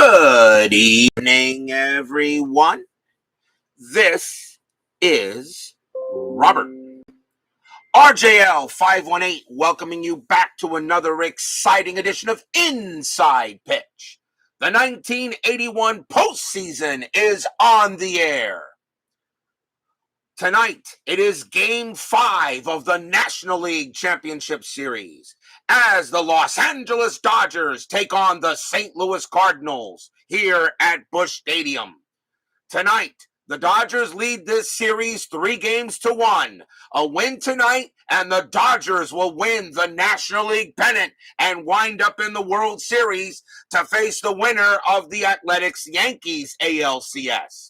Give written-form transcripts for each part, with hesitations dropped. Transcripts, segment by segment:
Good evening, everyone. This is Robert, RJL 518, welcoming you back to another exciting edition of Inside Pitch. The 1981 postseason is on the air. Tonight, it is Game 5 of the National League Championship Series as the Los Angeles Dodgers take on the St. Louis Cardinals here at Busch Stadium. Tonight, the Dodgers lead this series 3-1. A win tonight, and the Dodgers will win the National League pennant and wind up in the World Series to face the winner of the Athletics-Yankees ALCS.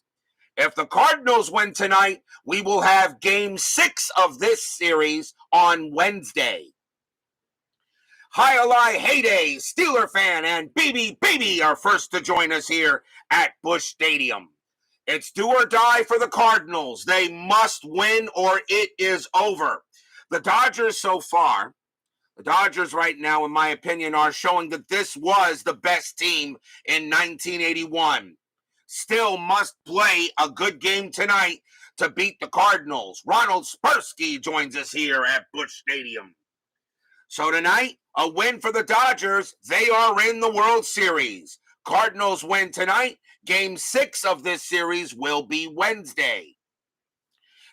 If the Cardinals win tonight, we will have Game 6 of this series on Wednesday. Hi-Alai Heyday, Steeler fan, and BB are first to join us here at Busch Stadium. It's do or die for the Cardinals. They must win or it is over. The Dodgers right now, in my opinion, are showing that this was the best team in 1981. Still must play a good game tonight to beat the Cardinals. Ronald Spersky joins us here at Busch Stadium. So tonight, a win for the Dodgers. They are in the World Series. Cardinals win tonight. Game 6 of this series will be Wednesday.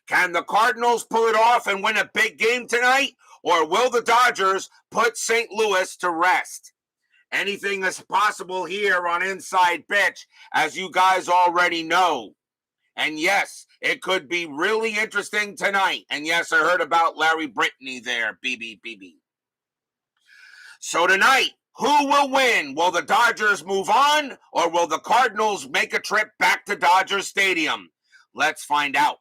Can the Cardinals pull it off and win a big game tonight? Or will the Dodgers put St. Louis to rest? Anything is possible here on Inside Pitch, as you guys already know. And yes, it could be really interesting tonight. And yes, I heard about Larry Brittany there, BB. So tonight, who will win? Will the Dodgers move on, or will the Cardinals make a trip back to Dodger Stadium? Let's find out.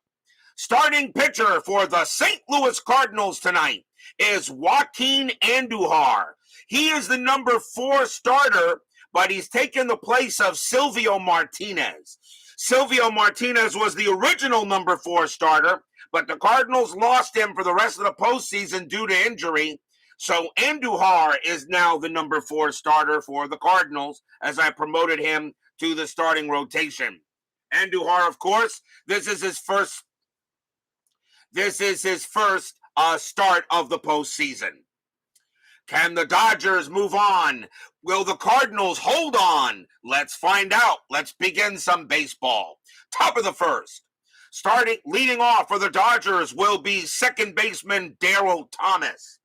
Starting pitcher for the St. Louis Cardinals tonight is Joaquin Andujar. He is the number 4 starter, but he's taken the place of Silvio Martinez. Silvio Martinez was the original number 4 starter, but the Cardinals lost him for the rest of the postseason due to injury. So Andujar is now the number 4 starter for the Cardinals, as I promoted him to the starting rotation. Andujar, of course, this is his first start of the postseason. Can the Dodgers move on? Will the Cardinals hold on? Let's find out. Let's begin some baseball. Top of the first. Leading off for the Dodgers will be second baseman Darryl Thomas.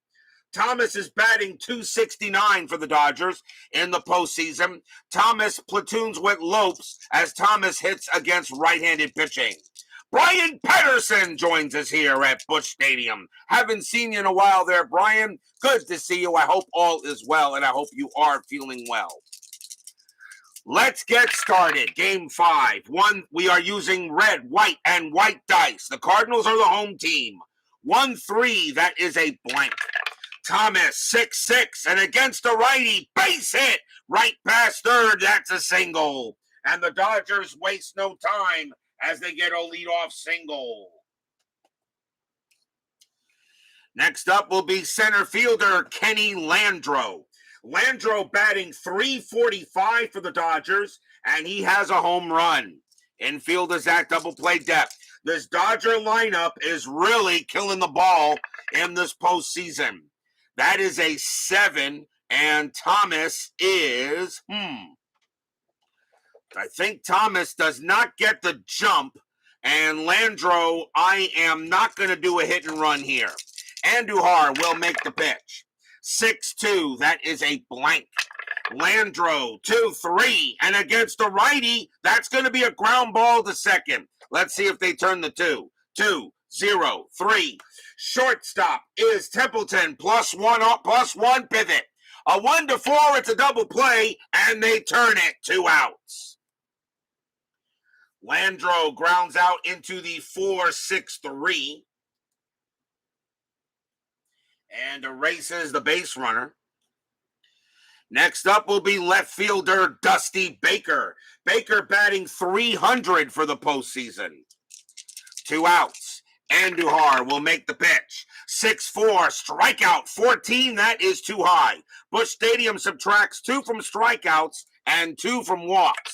Thomas is batting .269 for the Dodgers in the postseason. Thomas platoons with Lopes as Thomas hits against right-handed pitching. Brian Patterson joins us here at Busch Stadium. Haven't seen you in a while there, Brian. Good to see you. I hope all is well, and I hope you are feeling well. Let's get started. Game 5. We are using red, white, and white dice. The Cardinals are the home team. 1-3, that is a blank. Thomas, 6-6, and against a righty, base hit, right past third, that's a single. And the Dodgers waste no time as they get a leadoff single. Next up will be center fielder Kenny Landreaux. Landreaux batting .345 for the Dodgers, and he has a home run. Infield is at double play depth. This Dodger lineup is really killing the ball in this postseason. That is a 7, and Thomas is, I think Thomas does not get the jump, and Landreaux, I am not going to do a hit and run here. Andujar will make the pitch. 6-2, that is a blank. Landreaux, 2-3, and against a righty, that's going to be a ground ball to second. Let's see if they turn the 2-0-3. Shortstop is Templeton, +1 pivot. A 1-4, it's a double play, and they turn it 2 outs. Landreaux grounds out into the 4-6-3 and erases the base runner. Next up will be left fielder Dusty Baker. Baker batting .300 for the postseason. 2 outs. Andujar will make the pitch. 6-4, strikeout 14, that is too high. Busch Stadium subtracts 2 from strikeouts and 2 from walks.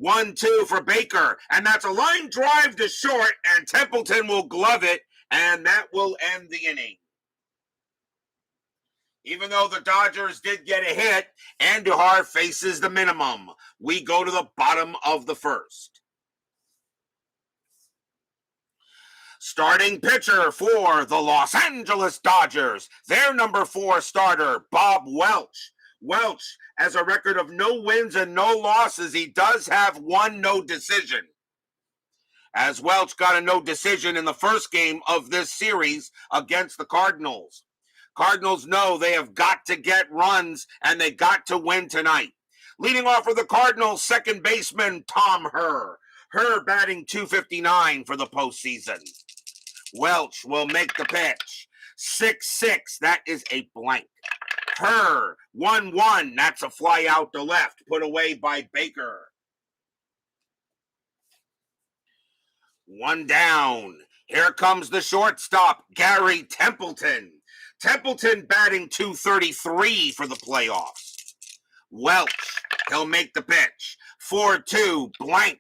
1-2 for Baker, and that's a line drive to short, and Templeton will glove it, and that will end the inning. Even though the Dodgers did get a hit, Andujar faces the minimum. We go to the bottom of the first. Starting pitcher for the Los Angeles Dodgers, their number 4 starter, Bob Welch. Welch has a record of no wins and no losses. He does have 1 no decision, as Welch got a no decision in the first game of this series against the Cardinals. Cardinals know they have got to get runs, and they got to win tonight. Leading off for the Cardinals, second baseman Tom Herr. Herr batting .259 for the postseason. Welch will make the pitch. 6-6, that is a blank. Herr, 1-1, that's a fly out to left, put away by Baker. 1 down. Here comes the shortstop, Gary Templeton. Templeton batting .233 for the playoffs. Welch, he'll make the pitch. 4-2, blank.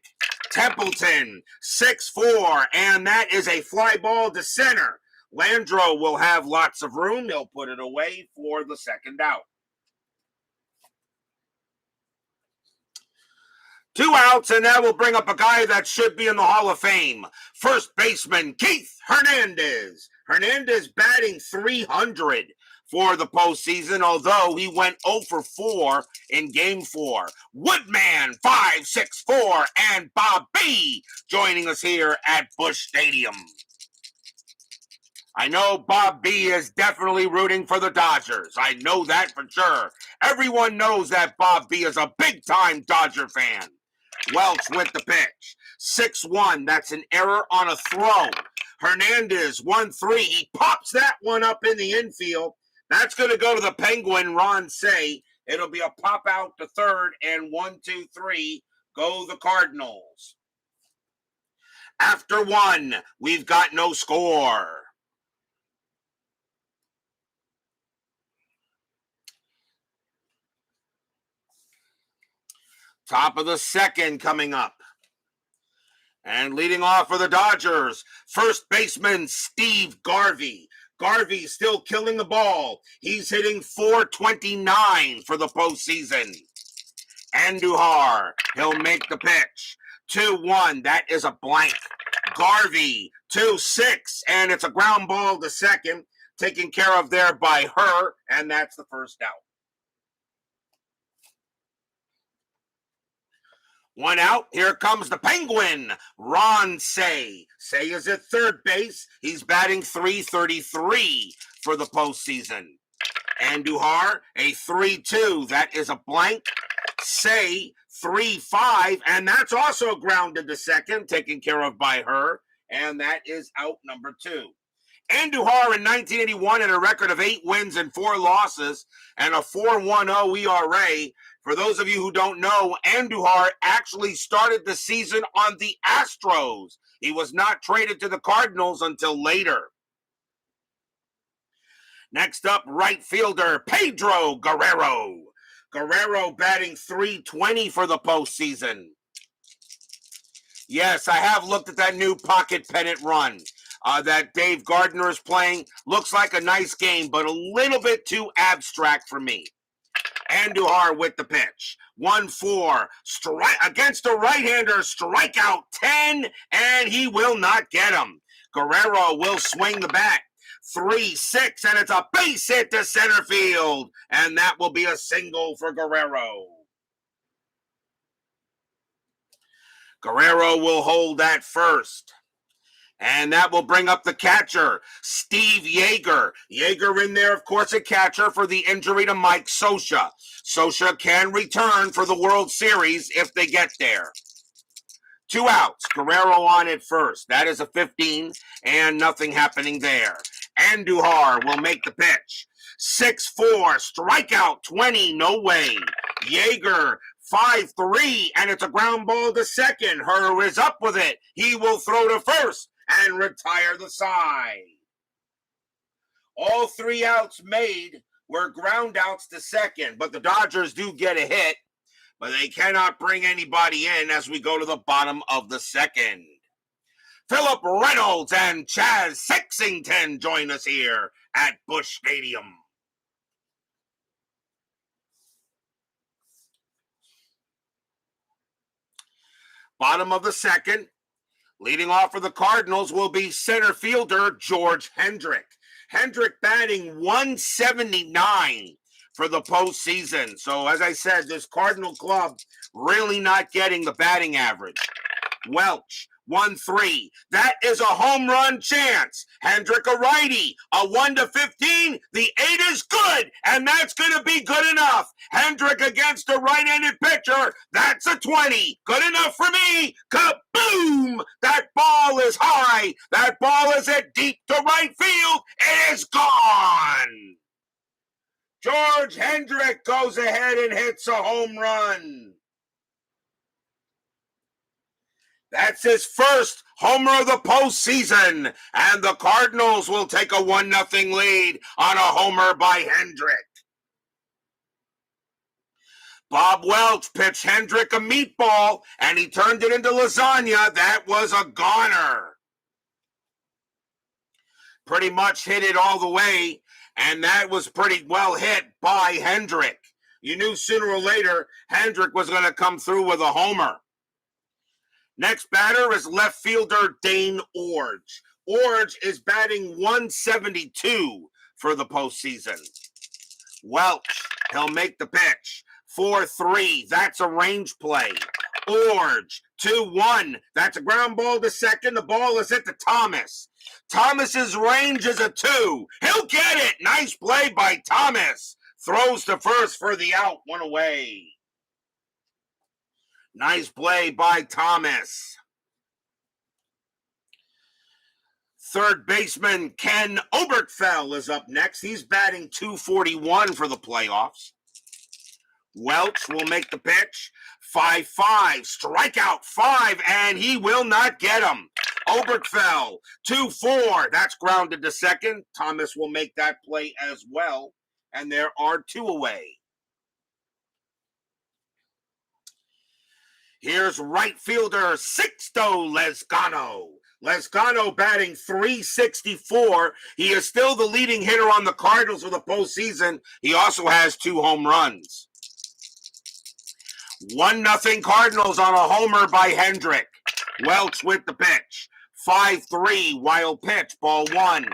Templeton, 6-4, and that is a fly ball to center. Landreau will have lots of room. He'll put it away for the second out. 2 outs, and that will bring up a guy that should be in the Hall of Fame. First baseman Keith Hernandez. Hernandez batting .300 for the postseason, although he went 0 for 4 in Game 4. Woodman, 5-6-4, and Bob B joining us here at Busch Stadium. I know Bob B is definitely rooting for the Dodgers. I know that for sure. Everyone knows that Bob B is a big-time Dodger fan. Welch with the pitch. 6-1, that's an error on a throw. Hernandez, 1-3. He pops that one up in the infield. That's going to go to the Penguin, Ron Say. It'll be a pop out to third, and 1-2-3, go the Cardinals. After 1, we've got no score. Top of the second coming up. And leading off for the Dodgers, first baseman Steve Garvey. Garvey still killing the ball. He's hitting .429 for the postseason. Andujar, he'll make the pitch. 2-1, that is a blank. Garvey, 2-6, and it's a ground ball to second, taken care of there by Herr, and that's the first out. 1 out. Here comes the Penguin, Ron Say. Say is at third base. He's batting .333 for the postseason. Andujar, a 3-2. That is a blank. Say, 3-5. And that's also grounded to second, taken care of by Herr. And that is out number 2. Andujar in 1981 had a record of 8 wins and 4 losses and a 4.10 ERA. For those of you who don't know, Andujar actually started the season on the Astros. He was not traded to the Cardinals until later. Next up, right fielder Pedro Guerrero. Guerrero batting .320 for the postseason. Yes, I have looked at that new pocket pennant run that Dave Gardner is playing. Looks like a nice game, but a little bit too abstract for me. Andujar with the pitch. 1-4. Strike against a right-hander. Strikeout 10, and he will not get him. Guerrero will swing the bat. 3-6, and it's a base hit to center field. And that will be a single for Guerrero. Guerrero will hold at first. And that will bring up the catcher, Steve Yeager. Yeager in there, of course, a catcher for the injury to Mike Scioscia. Scioscia can return for the World Series if they get there. 2 outs. Guerrero on at first. That is a 15, and nothing happening there. Andujar will make the pitch. 6-4, strikeout 20, no way. Yeager, 5-3, and it's a ground ball to second. Herr is up with it. He will throw to first and retire the side. All 3 outs made were ground outs to second, but the Dodgers do get a hit, but they cannot bring anybody in as we go to the bottom of the second. Philip Reynolds and Chaz Sexington join us here at Busch Stadium. Bottom of the second, leading off for the Cardinals will be center fielder George Hendrick. Hendrick batting 179 for the postseason. So as I said, this Cardinal club really not getting the batting average. Welch, 1-3. That is a home run chance. Hendrick, a righty. A 1-15. The 8 is good, and that's going to be good enough. Hendrick against a right-handed pitcher. That's a 20. Good enough for me. Kaboom! That ball is high. That ball is hit deep to right field. It is gone. George Hendrick goes ahead and hits a home run. That's his first homer of the postseason, and the Cardinals will take a 1-0 lead on a homer by Hendrick. Bob Welch pitched Hendrick a meatball, and he turned it into lasagna. That was a goner. Pretty much hit it all the way, and that was pretty well hit by Hendrick. You knew sooner or later Hendrick was going to come through with a homer. Next batter is left fielder Dane Orge. Orge is batting 172 for the postseason. Welch, he'll make the pitch. 4-3, that's a range play. Orge, 2-1, that's a ground ball to second. The ball is hit to Thomas. Thomas's range is a 2. He'll get it. Nice play by Thomas. Throws to first for the out, 1 away. Nice play by Thomas. Third baseman Ken Oberkfell is up next. He's batting 241 for the playoffs. Welch will make the pitch. 5-5, strikeout 5, and he will not get him. Oberkfell, 2-4, that's grounded to second. Thomas will make that play as well, and there are 2 away. Here's right fielder Sixto Lezcano. Lezcano batting 364. He is still the leading hitter on the Cardinals for the postseason. He also has 2 home runs. 1-0 Cardinals on a homer by Hendrick. Welch with the pitch. 5-3, wild pitch, ball 1.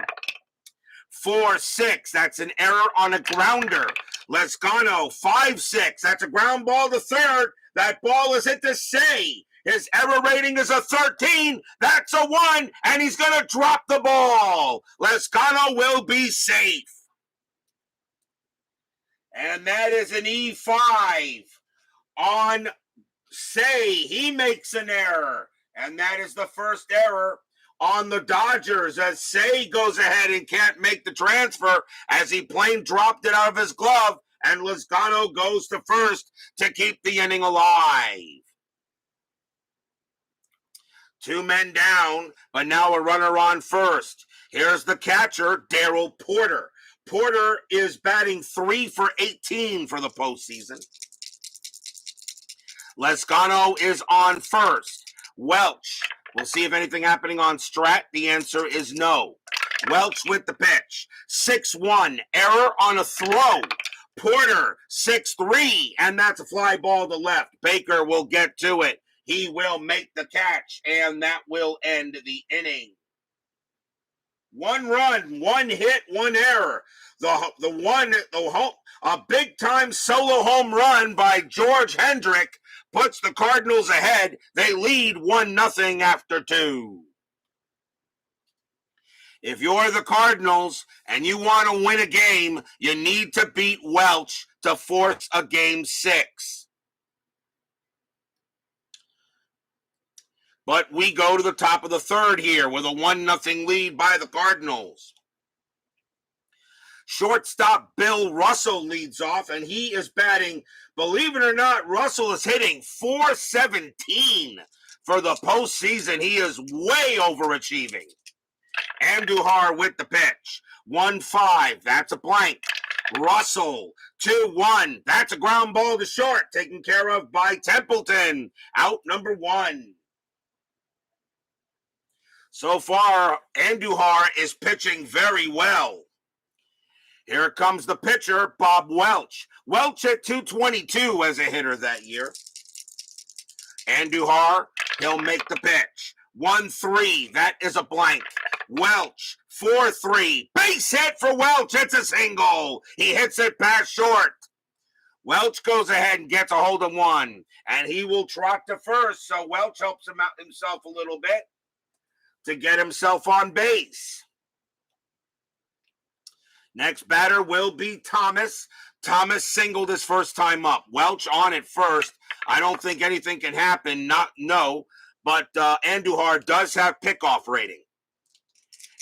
4-6, that's an error on a grounder. Lezcano, 5-6, that's a ground ball to third. That ball is hit to Say. His error rating is a 13. That's a 1, and he's going to drop the ball. Lezcano will be safe. And that is an E5 on Say. He makes an error, and that is the first error on the Dodgers as Say goes ahead and can't make the transfer as he plain dropped it out of his glove. And Lezcano goes to first to keep the inning alive. 2 men down, but now a runner on first. Here's the catcher, Darryl Porter. Porter is batting 3-for-18 for the postseason. Lezcano is on first. Welch, we'll see if anything happening on Strat. The answer is no. Welch with the pitch. 6-1, error on a throw. Porter, 6-3, and that's a fly ball to left. Baker will get to it. He will make the catch, and that will end the inning. 1 run, 1 hit, 1 error. A big-time solo home run by George Hendrick puts the Cardinals ahead. They lead 1-0 after 2. If you're the Cardinals and you want to win a game, you need to beat Welch to force a game 6. But we go to the top of the third here with a 1-0 lead by the Cardinals. Shortstop Bill Russell leads off, and he is batting, believe it or not, Russell is hitting .417 for the postseason. He is way overachieving. Andujar with the pitch. 1-5, that's a blank. Russell, 2-1. That's a ground ball to short, taken care of by Templeton. Out number 1. So far, Andujar is pitching very well. Here comes the pitcher, Bob Welch. Welch at 222 as a hitter that year. Andujar, he'll make the pitch. 1-3, that is a blank. Welch, 4-3. Base hit for Welch, it's a single. He hits it past short. Welch goes ahead and gets a hold of 1, and he will trot to first, so Welch helps him out himself a little bit to get himself on base. Next batter will be Thomas. Thomas singled his first time up. Welch on at first. I don't think anything can happen. But Andujar does have pickoff rating.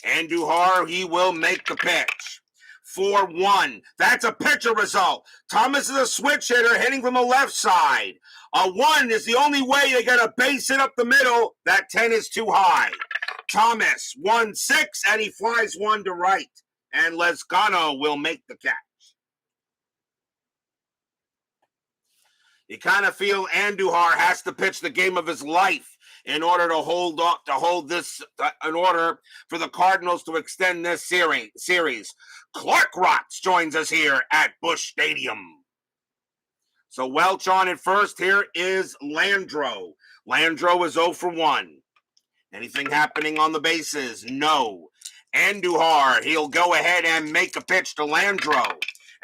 Andujar, he will make the pitch. 4-1. That's a pitcher result. Thomas is a switch hitter hitting from the left side. A 1 is the only way to get a base hit up the middle. That 10 is too high. Thomas, 1-6, and he flies 1 to right. And Lezcano will make the catch. You kind of feel Andujar has to pitch the game of his life in order to hold this, in order for the Cardinals to extend this series. Clark Rotz joins us here at Busch Stadium. So Welch on at first. Here is Landro. Landro is 0 for 1. Anything happening on the bases? No. Andujar, he'll go ahead and make a pitch to Landro.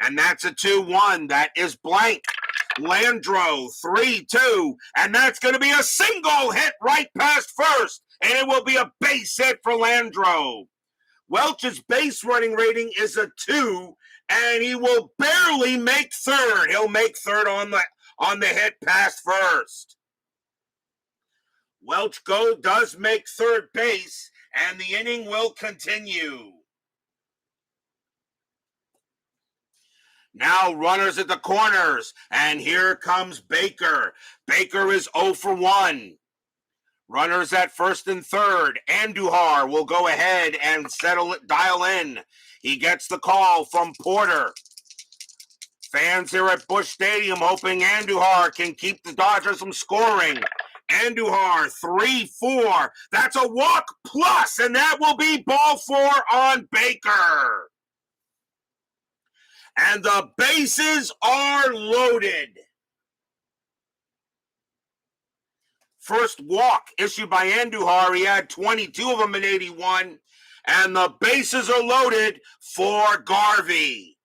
And that's a 2-1. That is blank. Landro, 3-2. And that's going to be a single hit right past first. And it will be a base hit for Landro. Welch's base running rating is a 2. And he will barely make third. He'll make third on the hit past first. Welch does make third base. And the inning will continue. Now runners at the corners. And here comes Baker. Baker is 0 for 1. Runners at first and third. Andujar will go ahead and dial in. He gets the call from Porter. Fans here at Busch Stadium hoping Andujar can keep the Dodgers from scoring. Andujar, 3-4. That's a walk plus, and that will be ball 4 on Baker. And the bases are loaded. First walk issued by Andujar. He had 22 of them in 81. And the bases are loaded for Garvey.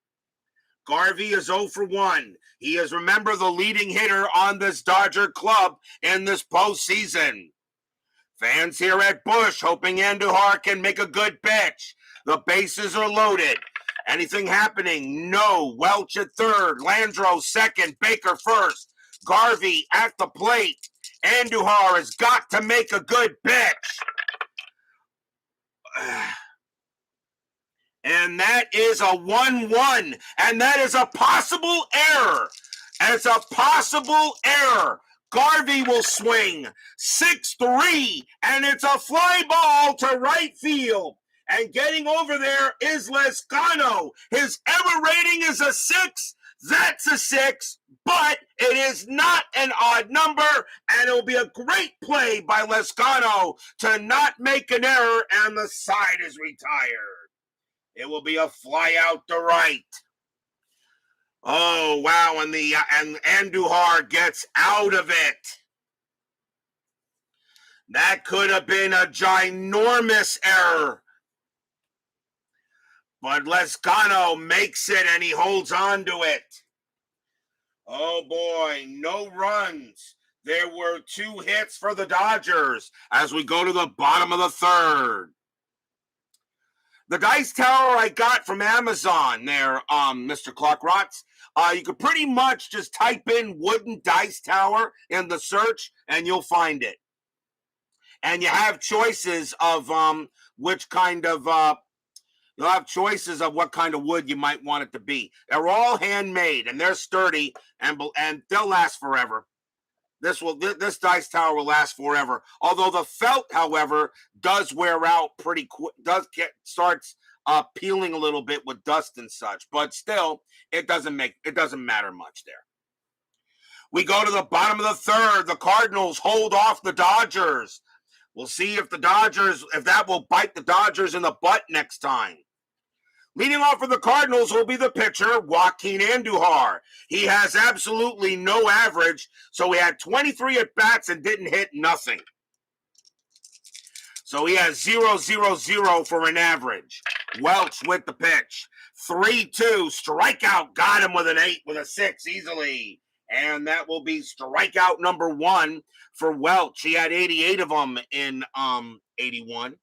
Garvey is 0 for 1. He is, remember, the leading hitter on this Dodger club in this postseason. Fans here at Busch hoping Andujar can make a good pitch. The bases are loaded. Anything happening? No. Welch at third. Landro second. Baker first. Garvey at the plate. Andujar has got to make a good pitch. And that is a 1-1. And that is a possible error. It's a possible error. Garvey will swing 6-3. And it's a fly ball to right field. And getting over there is Lezcano. His error rating is a 6. That's a 6. But it is not an odd number. And it will be a great play by Lezcano to not make an error. And the side is retired. It will be a fly out to right. Oh, wow. And Andujar gets out of it. That could have been a ginormous error. But Lezcano makes it and he holds on to it. Oh, boy. No runs. There were 2 hits for the Dodgers as we go to the bottom of the third. The dice tower I got from Amazon there, Mr. Clark Rotz. You could pretty much just type in wooden dice tower in the search and you'll find it. And you have choices of which kind of, you'll have choices of what kind of wood you might want it to be. They're all handmade and they're sturdy and they'll last forever. This dice tower will last forever. Although the felt, however, does wear out pretty quick. Starts peeling a little bit with dust and such. But still, it doesn't matter much there. We go to the bottom of the third. The Cardinals hold off the Dodgers. We'll see if that will bite the Dodgers in the butt next time. Leading off for the Cardinals will be the pitcher, Joaquin Andujar. He has absolutely no average, so he had 23 at-bats and didn't hit nothing. So he has 0-0-0 for an average. Welch with the pitch. 3-2, strikeout, got him with a 6 easily. And that will be strikeout number 1 for Welch. He had 88 of them in 81.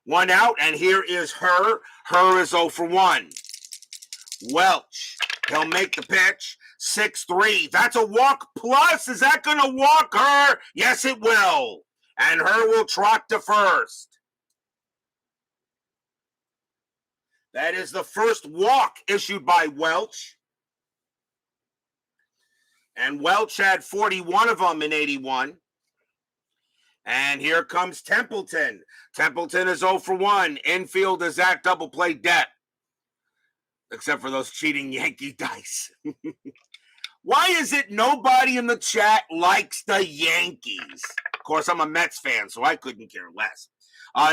1 out, and here is Her. Her is 0 for 1. Welch, he'll make the pitch. 6-3. That's a walk plus. Is that going to walk Her? Yes, it will. And Her will trot to first. That is the first walk issued by Welch. And Welch had 41 of them in 81. And here comes Templeton. Templeton is 0 for 1. Infield is at double play debt. Except for those cheating Yankee dice. Why is it nobody in the chat likes the Yankees? Of course, I'm a Mets fan, so I couldn't care less.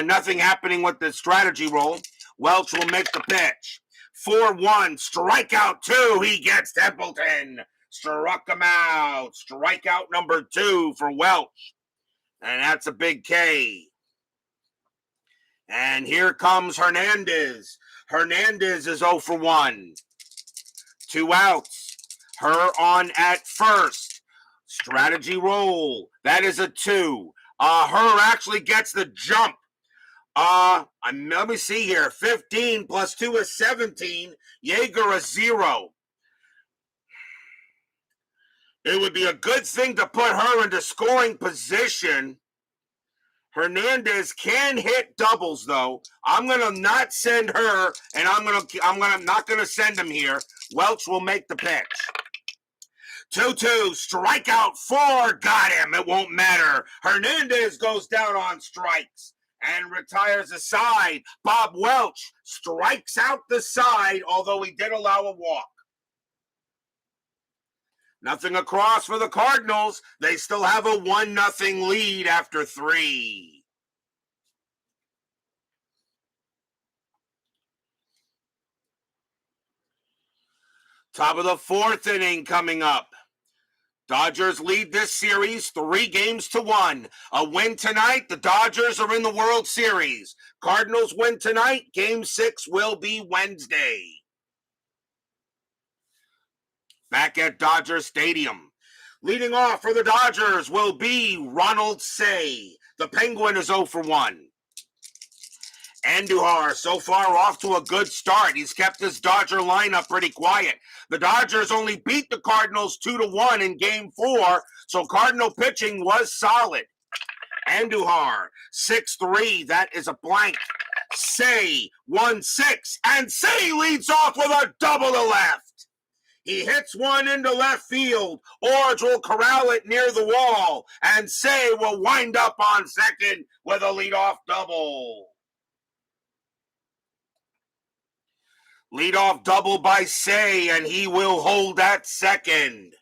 Nothing happening with the strategy roll. Welch will make the pitch. 4-1, strikeout 2. He gets Templeton. Struck him out. Strikeout number 2 for Welch. And that's a big K. And here comes Hernandez. Hernandez is 0 for 1. 2 outs. Her on at first. Strategy roll. That is a 2. Her actually gets the jump. Let me see here. 15 plus 2 is 17. Yeager is 0. It would be a good thing to put Her into scoring position. Hernandez can hit doubles, though. I'm gonna not send Her, and I'm not gonna send him here. Welch will make the pitch. 2-2, strikeout 4, got him. It won't matter. Hernandez goes down on strikes and retires a side. Bob Welch strikes out the side, although he did allow a walk. Nothing across for the Cardinals. They still have a 1-0 lead after 3. Top of the 4th inning coming up. Dodgers lead this series 3-1. A win tonight, the Dodgers are in the World Series. Cardinals win tonight, Game 6 will be Wednesday. Back at Dodger Stadium. Leading off for the Dodgers will be Ronald Say. The Penguin is 0 for 1. Andujar so far off to a good start. He's kept his Dodger lineup pretty quiet. The Dodgers only beat the Cardinals 2-1 in Game 4, so Cardinal pitching was solid. Andujar, 6-3. That is a blank. Say, 1-6. And Say leads off with a double to left. He hits one into left field. Orge will corral it near the wall. And Say will wind up on second with a leadoff double. Leadoff double by Say, and he will hold at second.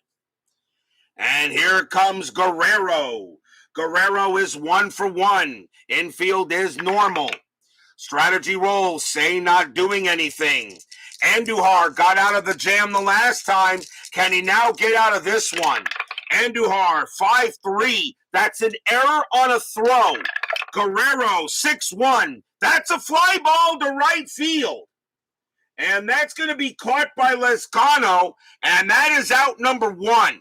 And here comes Guerrero. Guerrero is 1 for 1. Infield is normal. Strategy roll, Say not doing anything. Andujar got out of the jam the last time. Can he now get out of this one? Andujar, 5-3. That's an error on a throw. Guerrero, 6-1. That's a fly ball to right field. And that's going to be caught by Lezcano, and that is out number 1.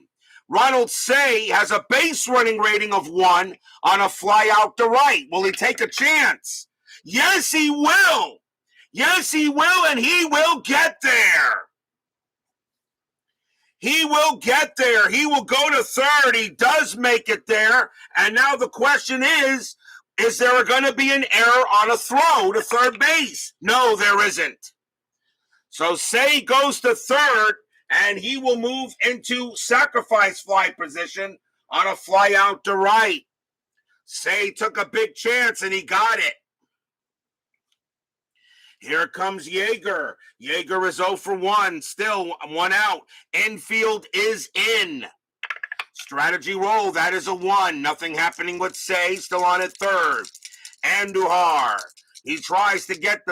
Ronald Say has a base running rating of 1 on a fly out to right. Will he take a chance? Yes, he will. Yes, he will, and he will get there. He will get there. He will go to third. He does make it there. And now the question is there going to be an error on a throw to third base? No, there isn't. So Say goes to third, and he will move into sacrifice fly position on a fly out to right. Say took a big chance, and he got it. Here comes Yeager. Yeager is 0 for 1. Still 1 out. Infield is in. Strategy roll. That is a 1. Nothing happening with Say. Still on at third. Andujar. He tries to gets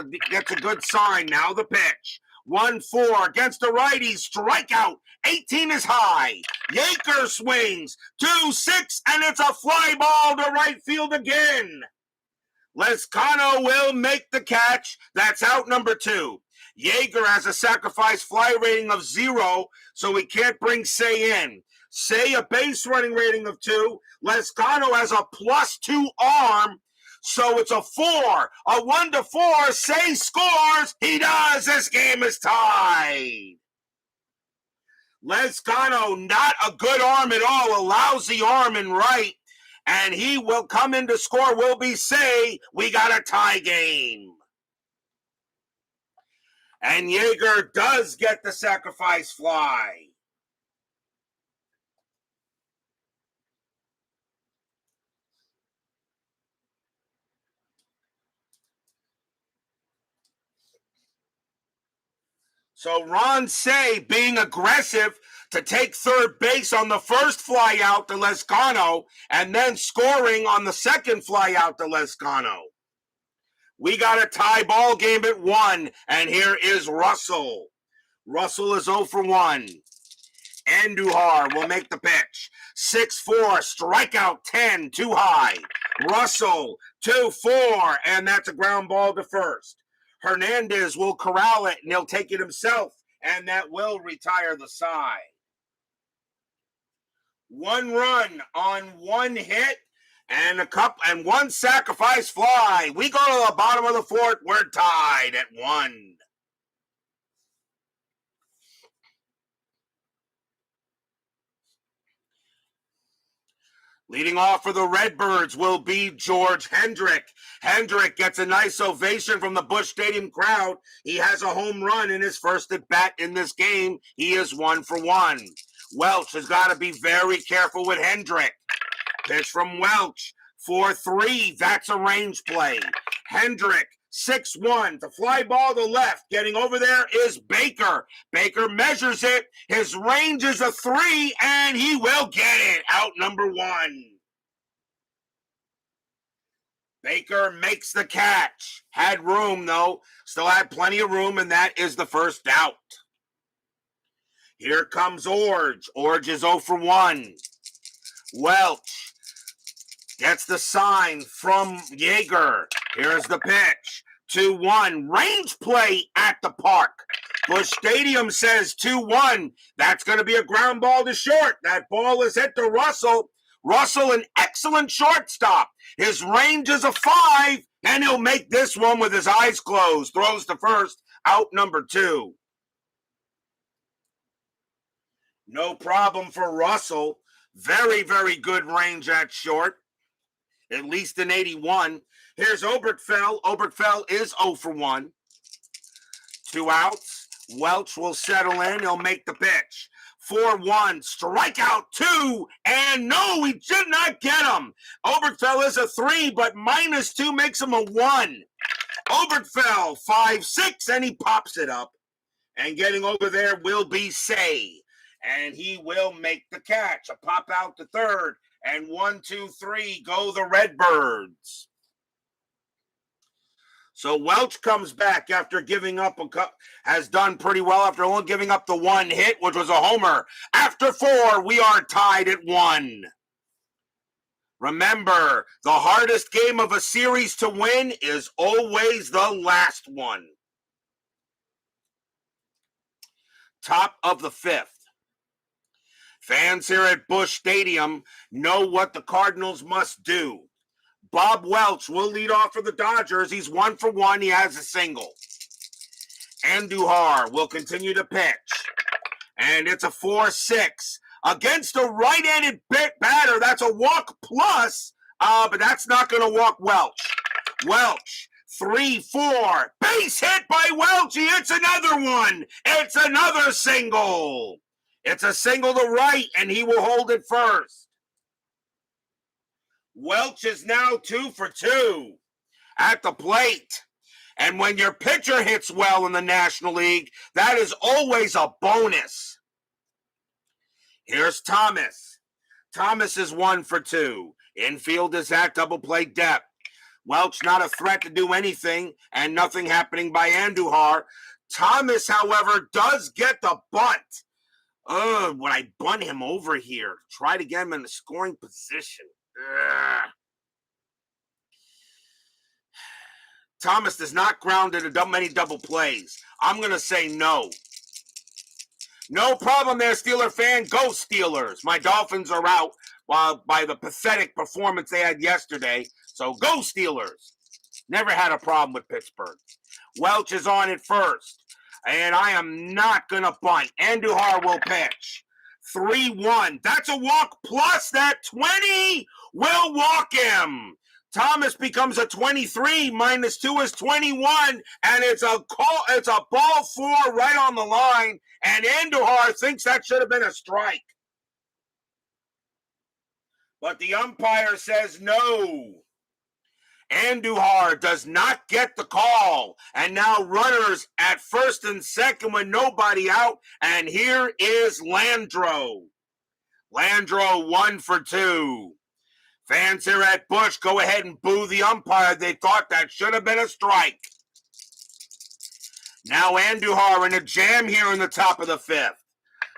a good sign. Now the pitch. 1-4 against the righty. Strikeout. 18 is high. Yeager swings. 2-6, and it's a fly ball to right field again. Lezcano will make the catch. That's out number 2. Yeager has a sacrifice fly rating of 0, so he can't bring Say in. Say a base running rating of 2. Lezcano has a +2 arm, so it's a 4. A 1-4. Say scores. He does. This game is tied. Lezcano, not a good arm at all. A lousy arm in right. And he will come in to score. Will be Say. We got a tie game. And Yeager does get the sacrifice fly. So Ron Say being aggressive to take third base on the first fly out to Lezcano and then scoring on the second fly out to Lezcano. We got a tie ball game at 1, and here is Russell. Russell is 0 for 1. Andujar will make the pitch. 6-4, strikeout 10, too high. Russell, 2-4, and that's a ground ball to first. Hernandez will corral it, and he'll take it himself, and that will retire the side. 1 run on 1 hit and 1 sacrifice fly. We go to the bottom of the 4th. We're tied at 1. Leading off for the Redbirds will be George Hendrick. Hendrick gets a nice ovation from the Busch Stadium crowd. He has a home run in his first at bat in this game. He is 1 for 1. Welch has got to be very careful with Hendrick. Pitch from Welch. 4-3. That's a range play. Hendrick, 6-1. The fly ball to left. Getting over there is Baker. Baker measures it. His range is a 3, and he will get it. Out number 1. Baker makes the catch. Had room, though. Still had plenty of room, and that is the first out. Here comes Orge. Orge is 0 for 1. Welch gets the sign from Yeager. Here's the pitch. 2-1. Range play at the park. Busch Stadium says 2-1. That's going to be a ground ball to short. That ball is hit to Russell. Russell, an excellent shortstop. His range is a 5, and he'll make this one with his eyes closed. Throws to first. Out number 2. No problem for Russell. Very, very good range at short. At least an 81. Here's Oberkfell. Oberkfell is 0 for 1. 2 outs. Welch will settle in. He'll make the pitch. 4-1. Strikeout 2. And no, he did not get him. Oberkfell is a 3, but -2 makes him a 1. Oberkfell, 5-6, and he pops it up. And getting over there will be Say. And he will make the catch. A pop out to third. And 1, 2, 3 go the Redbirds. So Welch comes back after giving up has done pretty well after only giving up the 1 hit, which was a homer. After 4, we are tied at 1. Remember, the hardest game of a series to win is always the last one. Top of the 5th. Fans here at Busch Stadium know what the Cardinals must do. Bob Welch will lead off for the Dodgers. He's 1 for 1. He has a single. Andujar will continue to pitch. And it's a 4-6. Against a right-handed batter, that's a walk plus, but that's not going to walk Welch. Welch, 3-4. Base hit by Welch. He hits another one. It's another single. It's a single to right, and he will hold it first. Welch is now 2 for 2 at the plate. And when your pitcher hits well in the National League, that is always a bonus. Here's Thomas. Thomas is 1 for 2. Infield is at double play depth. Welch not a threat to do anything, and nothing happening by Andujar. Thomas, however, does get the bunt. When I bunt him over here, try to get him in the scoring position. Thomas does not ground into many double plays. I'm going to say no. No problem there, Steeler fan. Go Steelers. My Dolphins are out by the pathetic performance they had yesterday. So go Steelers. Never had a problem with Pittsburgh. Welch is on at first. And I am not going to bunt. Andujar will pitch. 3-1. That's a walk plus that 20 will walk him. Thomas becomes a 23, -2 is 21, and it's a ball 4 right on the line, and Andujar thinks that should have been a strike. But the umpire says no. Andujar does not get the call, and now runners at first and second with nobody out, and here is Landro. Landro 1 for 2. Fans here at Busch, go ahead and boo the umpire. They thought that should have been a strike. Now Andujar in a jam here in the top of the 5th.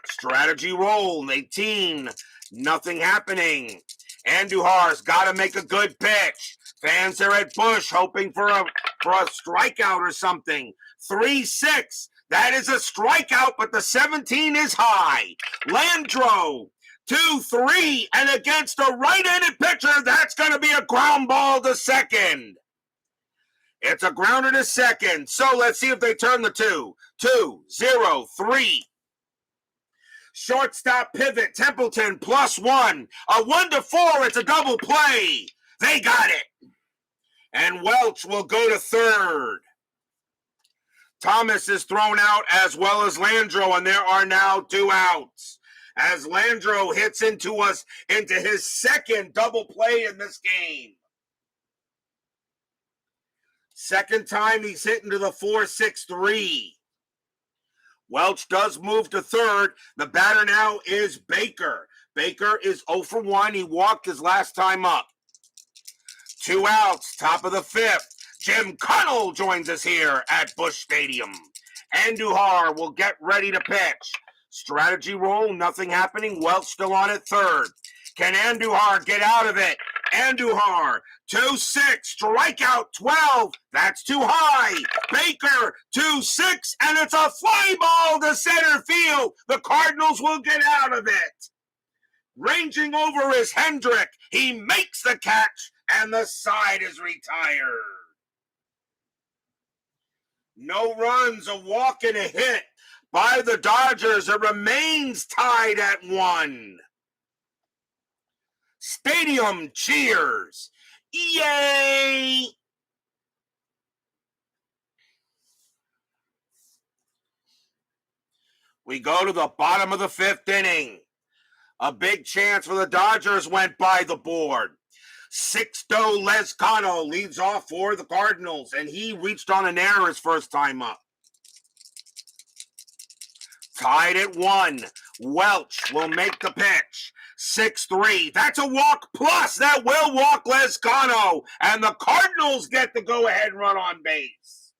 Strategy roll, 18. Nothing happening. Andujar's got to make a good pitch. Fans here at Busch hoping for a strikeout or something. 3-6. That is a strikeout, but the 17 is high. Landro. 2-3, and against a right-handed pitcher, that's going to be a ground ball to second. It's a grounder to second, so let's see if they turn the 2. 2-0-3. Shortstop pivot, Templeton +1. A 1-4, it's a double play. They got it. And Welch will go to third. Thomas is thrown out as well as Landro, and there are now 2 outs. As Landro hits into his second double play in this game. Second time he's hit into the 4-6-3. Welch does move to third. The batter now is Baker. Baker is 0 for 1. He walked his last time up. 2 outs, top of the 5th. Jim Connell joins us here at Busch Stadium. Andujar will get ready to pitch. Strategy roll, nothing happening. Welch still on at third. Can Andujar get out of it? Andujar, 2-6, strikeout 12. That's too high. Baker, 2-6, and it's a fly ball to center field. The Cardinals will get out of it. Ranging over is Hendrick. He makes the catch, and the side is retired. No runs, a walk and a hit by the Dodgers. It remains tied at 1. Stadium cheers. Yay! We go to the bottom of the 5th inning. A big chance for the Dodgers went by the board. Sixto Lezcano leads off for the Cardinals, and he reached on an error his first time up. Tied at 1. Welch will make the pitch. 6-3. That's a walk plus. That will walk Lezcano. And the Cardinals get the go-ahead run on base.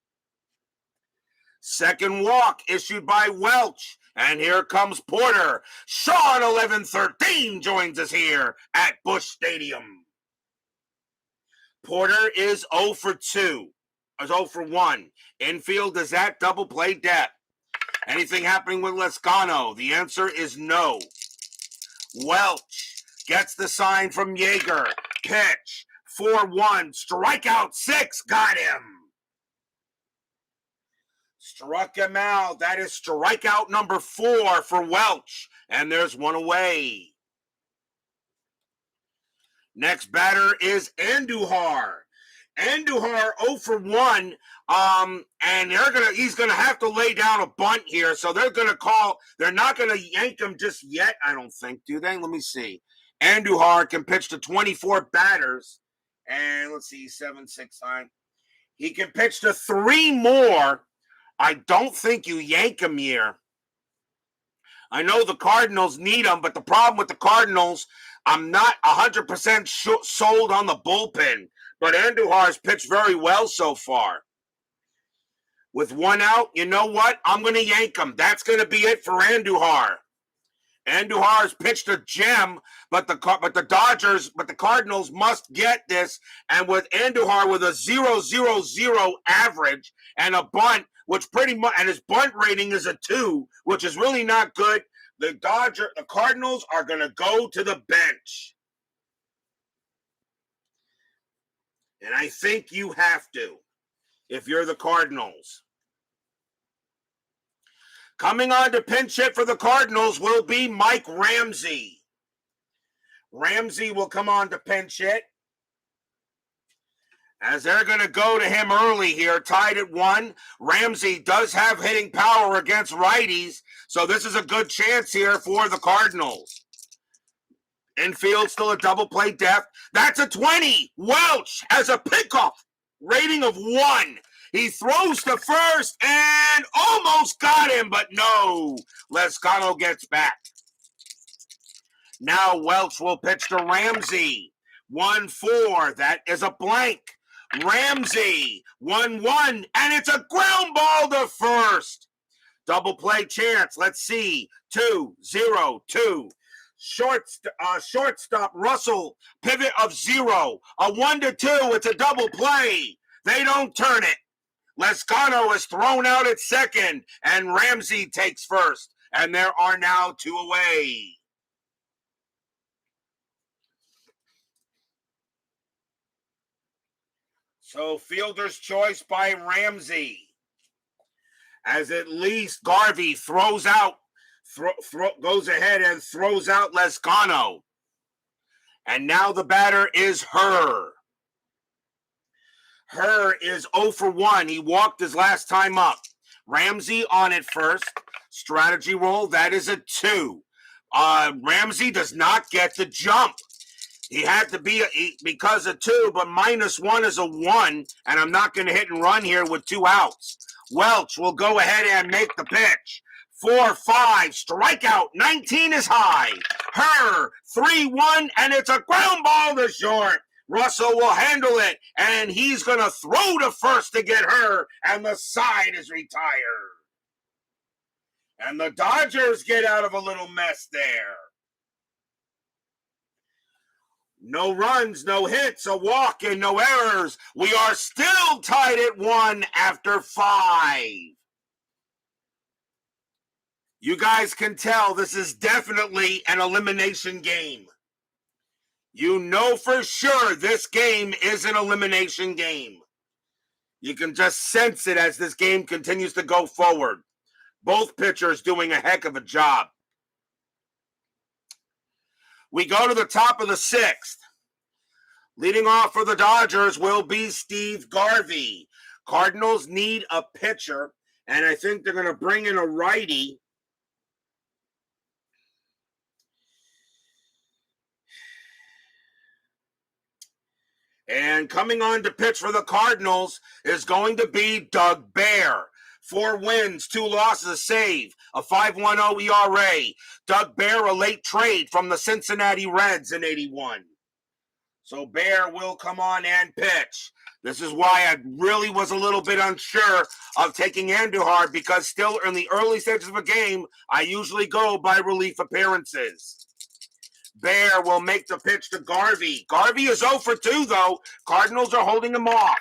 Second walk issued by Welch. And here comes Porter. Sean 1113 joins us here at Busch Stadium. Porter is 0 for 2. Is 0 for 1. Infield is at double play depth. Anything happening with Lezcano? The answer is no. Welch gets the sign from Yeager. Pitch. 4-1. Strikeout 6. Got him. Struck him out. That is strikeout number 4 for Welch. And there's one away. Next batter is Andujar. Andujar 0 for 1. And he's gonna have to lay down a bunt here. So they're not gonna yank him just yet, I don't think, do they? Let me see. Andujar can pitch to 24 batters. And let's see, 7, 6, 9. He can pitch to 3 more. I don't think you yank him here. I know the Cardinals need him, but the problem with the Cardinals, I'm not 100% sold on the bullpen. But Andujar has pitched very well so far. With 1 out, you know what? I'm going to yank him. That's going to be it for Andujar. Andujar has pitched a gem, but the Cardinals must get this. And with Andujar with a 0.000 average and a bunt, which pretty much, and his bunt rating is a 2, which is really not good. The Cardinals are going to go to the bench. And I think you have to, if you're the Cardinals. Coming on to pinch hit for the Cardinals will be Mike Ramsey. Ramsey will come on to pinch hit, as they're going to go to him early here, tied at 1. Ramsey does have hitting power against righties, so this is a good chance here for the Cardinals. Infield still a double play depth. That's a 20. Welch has a pickoff rating of 1. He throws to first and almost got him, but no. Lezcano gets back. Now Welch will pitch to Ramsey. 1-4. That is a blank. Ramsey. 1-1. And it's a ground ball to first. Double play chance. Let's see. 2-0-2. Shortstop Russell. Pivot of 0. A 1-2. It's a double play. They don't turn it. Lezcano is thrown out at second, and Ramsey takes first. And there are now 2 away. So fielder's choice by Ramsey. As at least Garvey throws out, goes ahead and throws out Lezcano. And now the batter is Herr. Herr is 0 for 1. He walked his last time up. Ramsey on it first. Strategy roll, that is a 2. Ramsey does not get the jump. He had to be because of 2, but -1 is a 1, and I'm not going to hit and run here with 2 outs. Welch will go ahead and make the pitch. 4-5, strikeout, 19 is high. Herr, 3-1, and it's a ground ball to short. Russell will handle it, and he's going to throw to first to get her, and the side is retired. And the Dodgers get out of a little mess there. No runs, no hits, a walk, and no errors. We are still tied at 1 after 5. You guys can tell this is definitely an elimination game. You know for sure this game is an elimination game. You can just sense it as this game continues to go forward. Both pitchers doing a heck of a job. We go to the top of the 6th. Leading off for the Dodgers will be Steve Garvey. Cardinals need a pitcher, and I think they're going to bring in a righty. And coming on to pitch for the Cardinals is going to be Doug Bear. 4 wins, 2 losses, a save, a 5.10 ERA. Doug Bear, a late trade from the Cincinnati Reds in 81. So Bear will come on and pitch. This is why I really was a little bit unsure of taking Andujar, because still in the early stages of a game, I usually go by relief appearances. Bear will make the pitch to Garvey. Garvey is 0 for 2, though. Cardinals are holding him off.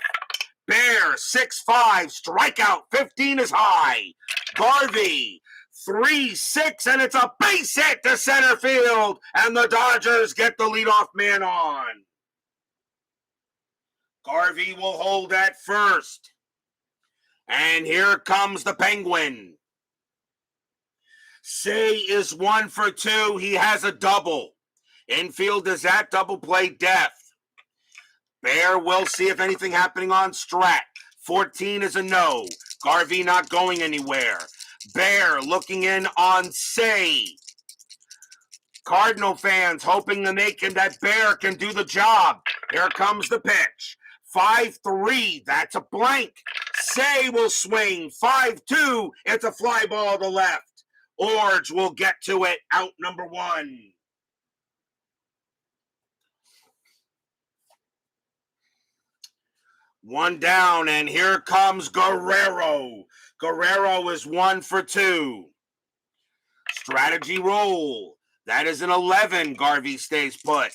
Bear, 6-5, strikeout, 15 is high. Garvey, 3-6, and it's a base hit to center field, and the Dodgers get the leadoff man on. Garvey will hold at first. And here comes the Penguin. Say is 1 for 2. He has a double. Infield is at double play depth. Bear will see if anything happening on Strat. 14 is a no. Garvey not going anywhere. Bear looking in on Say. Cardinal fans hoping that Bear can do the job. Here comes the pitch. 5-3, that's a blank. Say will swing. 5-2, it's a fly ball to left. Orge will get to it, out number 1. One down, and here comes Guerrero. Guerrero is 1 for 2. Strategy roll. That is an 11. Garvey stays put.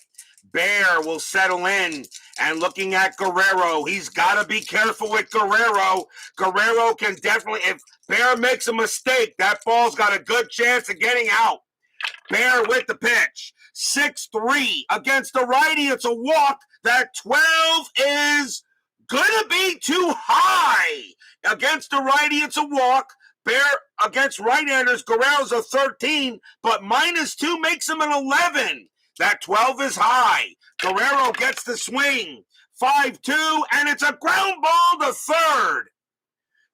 Bear will settle in, and looking at Guerrero, he's got to be careful with Guerrero. Guerrero can definitely, if Bear makes a mistake, that ball's got a good chance of getting out. Bear with the pitch. 6-3 against the righty. It's a walk. That 12 is going to be too high. Against the righty, it's a walk. Bear against right-handers, Guerrero's a 13, but -2 makes him an 11. That 12 is high. Guerrero gets the swing. 5-2, and it's a ground ball to third.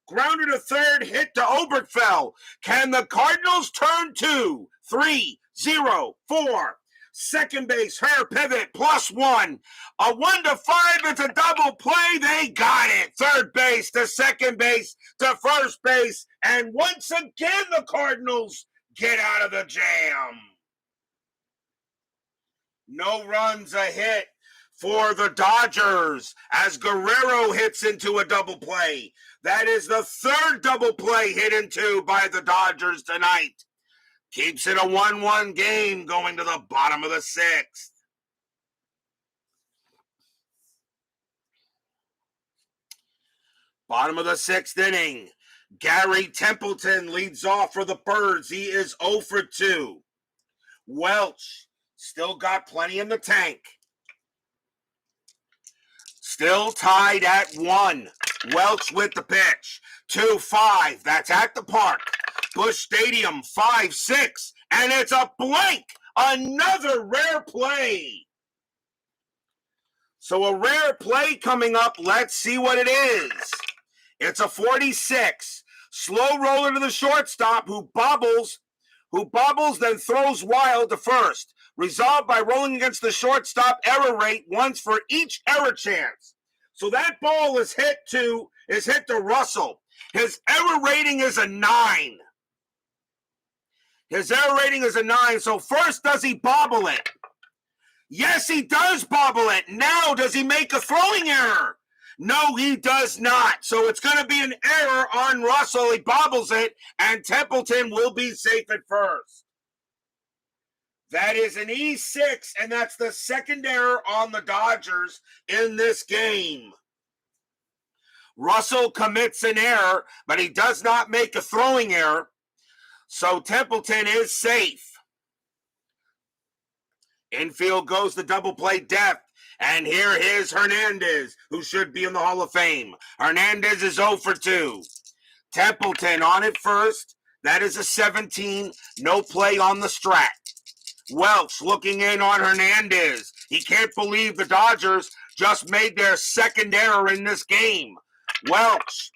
Grounder to third, hit to Obergefell. Can the Cardinals turn 2, 3, 0, 4? Second base, her pivot, +1. A 1-5, it's a double play. They got it. Third base to second base to first base. And once again, the Cardinals get out of the jam. No runs, a hit for the Dodgers as Guerrero hits into a double play. That is the third double play hit into by the Dodgers tonight. Keeps it a 1-1 game going to the bottom of the 6th. Bottom of the 6th inning. Gary Templeton leads off for the Birds. He is 0 for 2. Welch still got plenty in the tank. Still tied at 1. Welch with the pitch. 2-5. That's at the park. Busch Stadium, 5-6. And it's a blank. Another rare play. So a rare play coming up. Let's see what it is. It's a 46. Slow roller to the shortstop who bobbles, then throws wild to first. Resolved by rolling against the shortstop, error rate once for each error chance. So that ball is hit to Russell. His error rating is a 9. His error rating is a 9. So first, does he bobble it? Yes, he does bobble it. Now, does he make a throwing error? No, he does not. So it's going to be an error on Russell. He bobbles it, and Templeton will be safe at first. That is an E6, and that's the second error on the Dodgers in this game. Russell commits an error, but he does not make a throwing error. So Templeton is safe. Infield goes the double play depth. And here is Hernandez, who should be in the Hall of Fame. Hernandez is 0 for 2. Templeton on it first. That is a 17. No play on the strat. Welch looking in on Hernandez. He can't believe the Dodgers just made their second error in this game. Welch,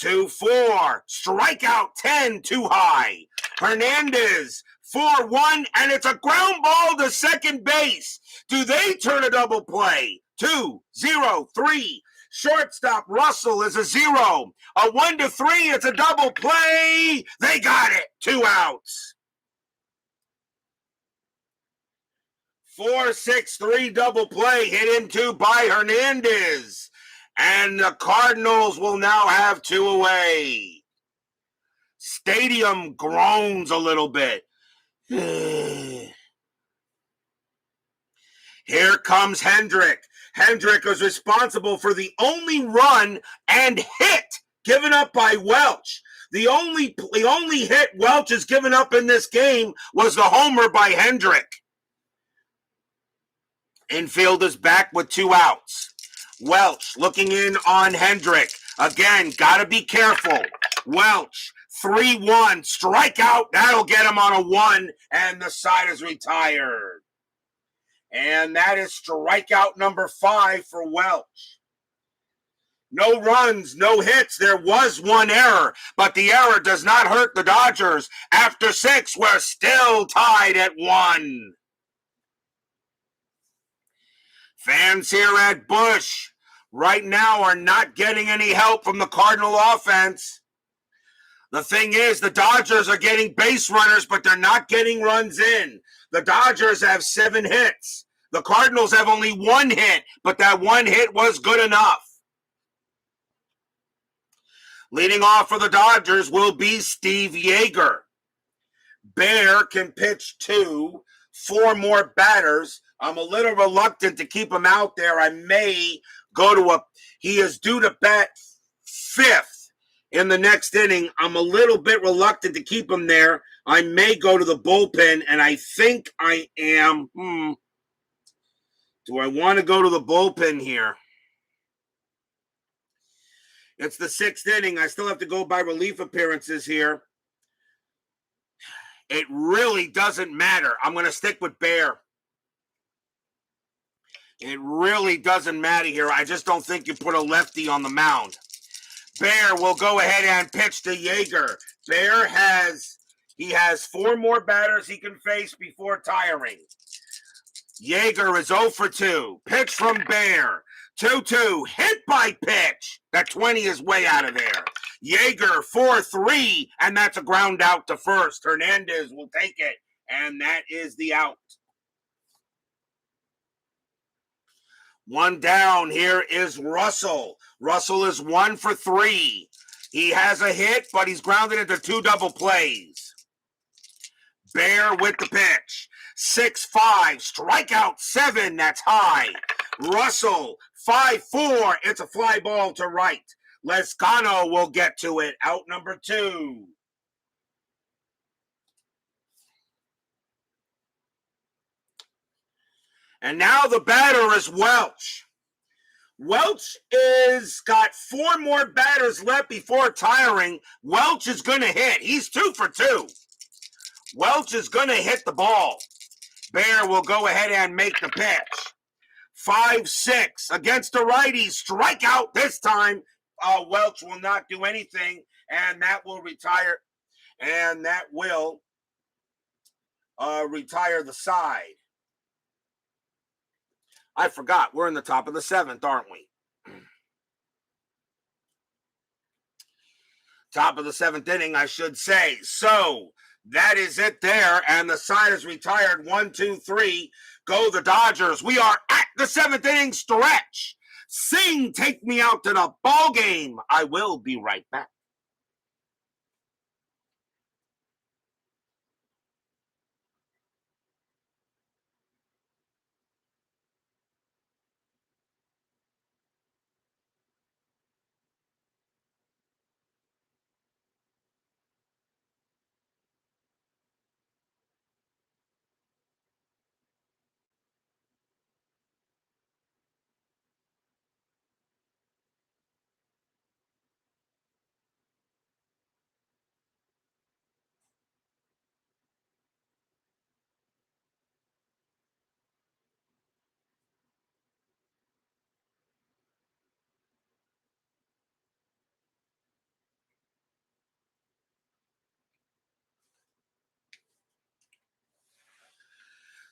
2-4. Strikeout 10, too high. Hernandez, 4-1, and it's a ground ball to second base. Do they turn a double play? 2-0-3. Shortstop Russell is a 0. A 1-3, it's a double play. They got it. 2 outs. 4-6-3 double play hit into by Hernandez. And the Cardinals will now have 2 away. Stadium groans a little bit. Here comes Hendrick. Hendrick was responsible for the only run and hit given up by Welch. The only hit Welch has given up in this game was the homer by Hendrick. Infield is back with 2 outs. Welch looking in on Hendrick. Again, got to be careful. Welch, 3-1, strikeout. That'll get him on a 1, and the side is retired. And that is strikeout number 5 for Welch. No runs, no hits. There was 1 error, but the error does not hurt the Dodgers. After 6, we're still tied at 1. Fans here at Busch right now are not getting any help from the Cardinal offense. The thing is, the Dodgers are getting base runners, but they're not getting runs in. The Dodgers have 7 hits. The Cardinals have only 1 hit, but that 1 hit was good enough. Leading off for the Dodgers will be Steve Yeager. Bear can pitch 2, 4 more batters. I'm a little reluctant to keep him out there. I may go to he is due to bat 5th in the next inning. I'm a little bit reluctant to keep him there. I may go to the bullpen, and I think I am. Do I want to go to the bullpen here? It's the 6th inning. I still have to go by relief appearances here. It really doesn't matter. I'm going to stick with Bear. It really doesn't matter here. I just don't think you put a lefty on the mound. Bear will go ahead and pitch to Yeager. Bear has 4 more batters he can face before tiring. Yeager is 0 for 2. Pitch from Bear. 2-2. Hit by pitch. That 20 is way out of there. Yeager 4-3, and that's a ground out to first. Hernandez will take it, and that is the out. 1 down. Here is Russell. Russell is 1 for 3. He has a hit, but he's grounded into 2 double plays. Bear with the pitch. 6-5. Strikeout 7. That's high. Russell 5-4. It's a fly ball to right. Lescano will get to it. Out number 2. And now the batter is Welch. Welch is got 4 more batters left before tiring. Welch is going to hit. He's 2 for 2. Welch is going to hit the ball. Bear will go ahead and make the pitch. 5-6 against the righty. Strikeout this time. Welch will not do anything, and that will retire. And that will retire the side. I forgot. We're in the top of the 7th, aren't we? Top of the 7th inning, I should say. So that is it there, and the side is retired. 1, 2, 3. Go the Dodgers. We are at the 7th inning stretch. Sing, take me out to the ball game. I will be right back.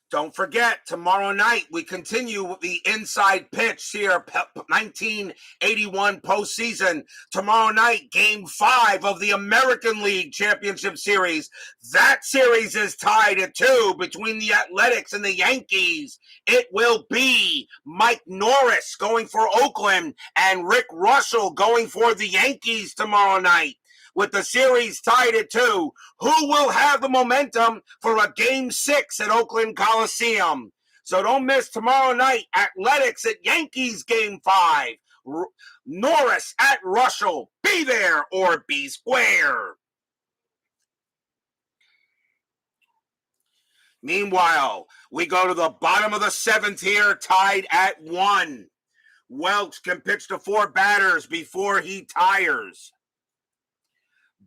Don't forget, tomorrow night we continue with the inside pitch here, 1981 postseason. Tomorrow night, Game 5 of the American League Championship Series. That series is tied at 2 between the Athletics and the Yankees. It will be Mike Norris going for Oakland and Rick Russell going for the Yankees tomorrow night. With the series tied at 2, who will have the momentum for a Game 6 at Oakland Coliseum? So don't miss tomorrow night, Athletics at Yankees Game 5. Norris at Russell. Be there or be square. Meanwhile, we go to the bottom of the 7th here, tied at 1. Welch can pitch to 4 batters before he tires.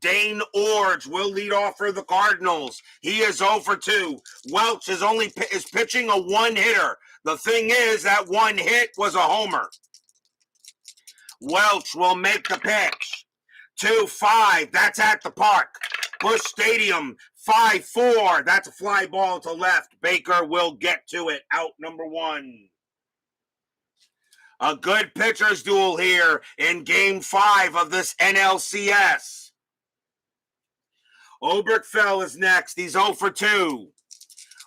Dane Orge will lead off for the Cardinals. He is 0 for 2. Welch is pitching a 1-hitter. The thing is, that 1 hit was a homer. Welch will make the pitch. 2-5. That's at the park. Busch Stadium. 5-4. That's a fly ball to left. Baker will get to it. Out number 1. A good pitcher's duel here in Game 5 of this NLCS. Oberkfell is next. He's 0 for 2.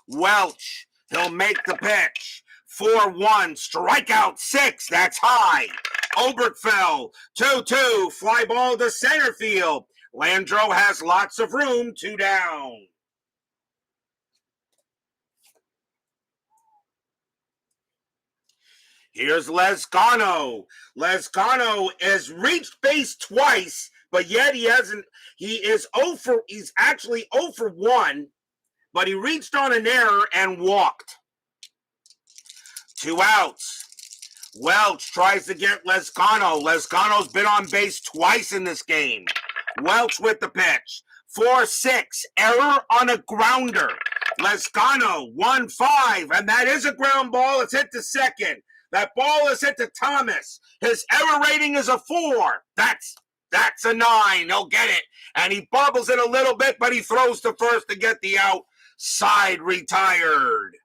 Welch, he'll make the pitch. 4-1, strikeout 6, that's high. Oberkfell, 2-2, fly ball to center field. Landreaux has lots of room, 2 down. Here's Lezcano. Lezcano has reached base twice, but yet he's actually 0 for 1, but he reached on an error and walked. 2 outs. Welch tries to get Lezcano. Lezcano's been on base twice in this game. Welch with the pitch. 4-6, error on a grounder. Lezcano, 1-5, and that is a ground ball. It's hit to second. That ball is hit to Thomas. His error rating is a 4. That's a 9. He'll get it. And he bubbles it a little bit, but he throws to first to get the out. Side retired.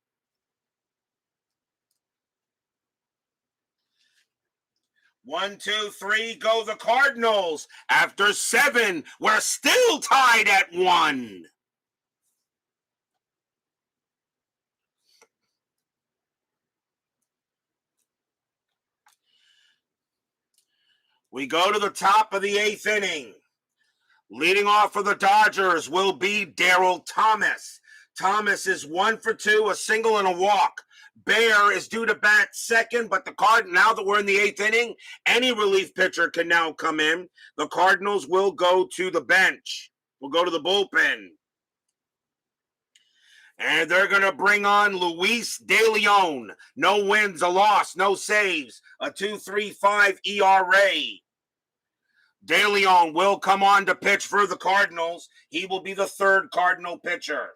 1, 2, 3, go the Cardinals. After 7, we're still tied at 1. We go to the top of the 8th inning. Leading off for the Dodgers will be Darryl Thomas. Thomas is 1 for 2, a single and a walk. Bear is due to bat second, but now that we're in the 8th inning, any relief pitcher can now come in. The Cardinals will go to the bench. We'll go to the bullpen. And they're going to bring on Luis De Leon. No wins, a loss, no saves, a 2.35 ERA. De Leon will come on to pitch for the Cardinals. He will be the 3rd Cardinal pitcher.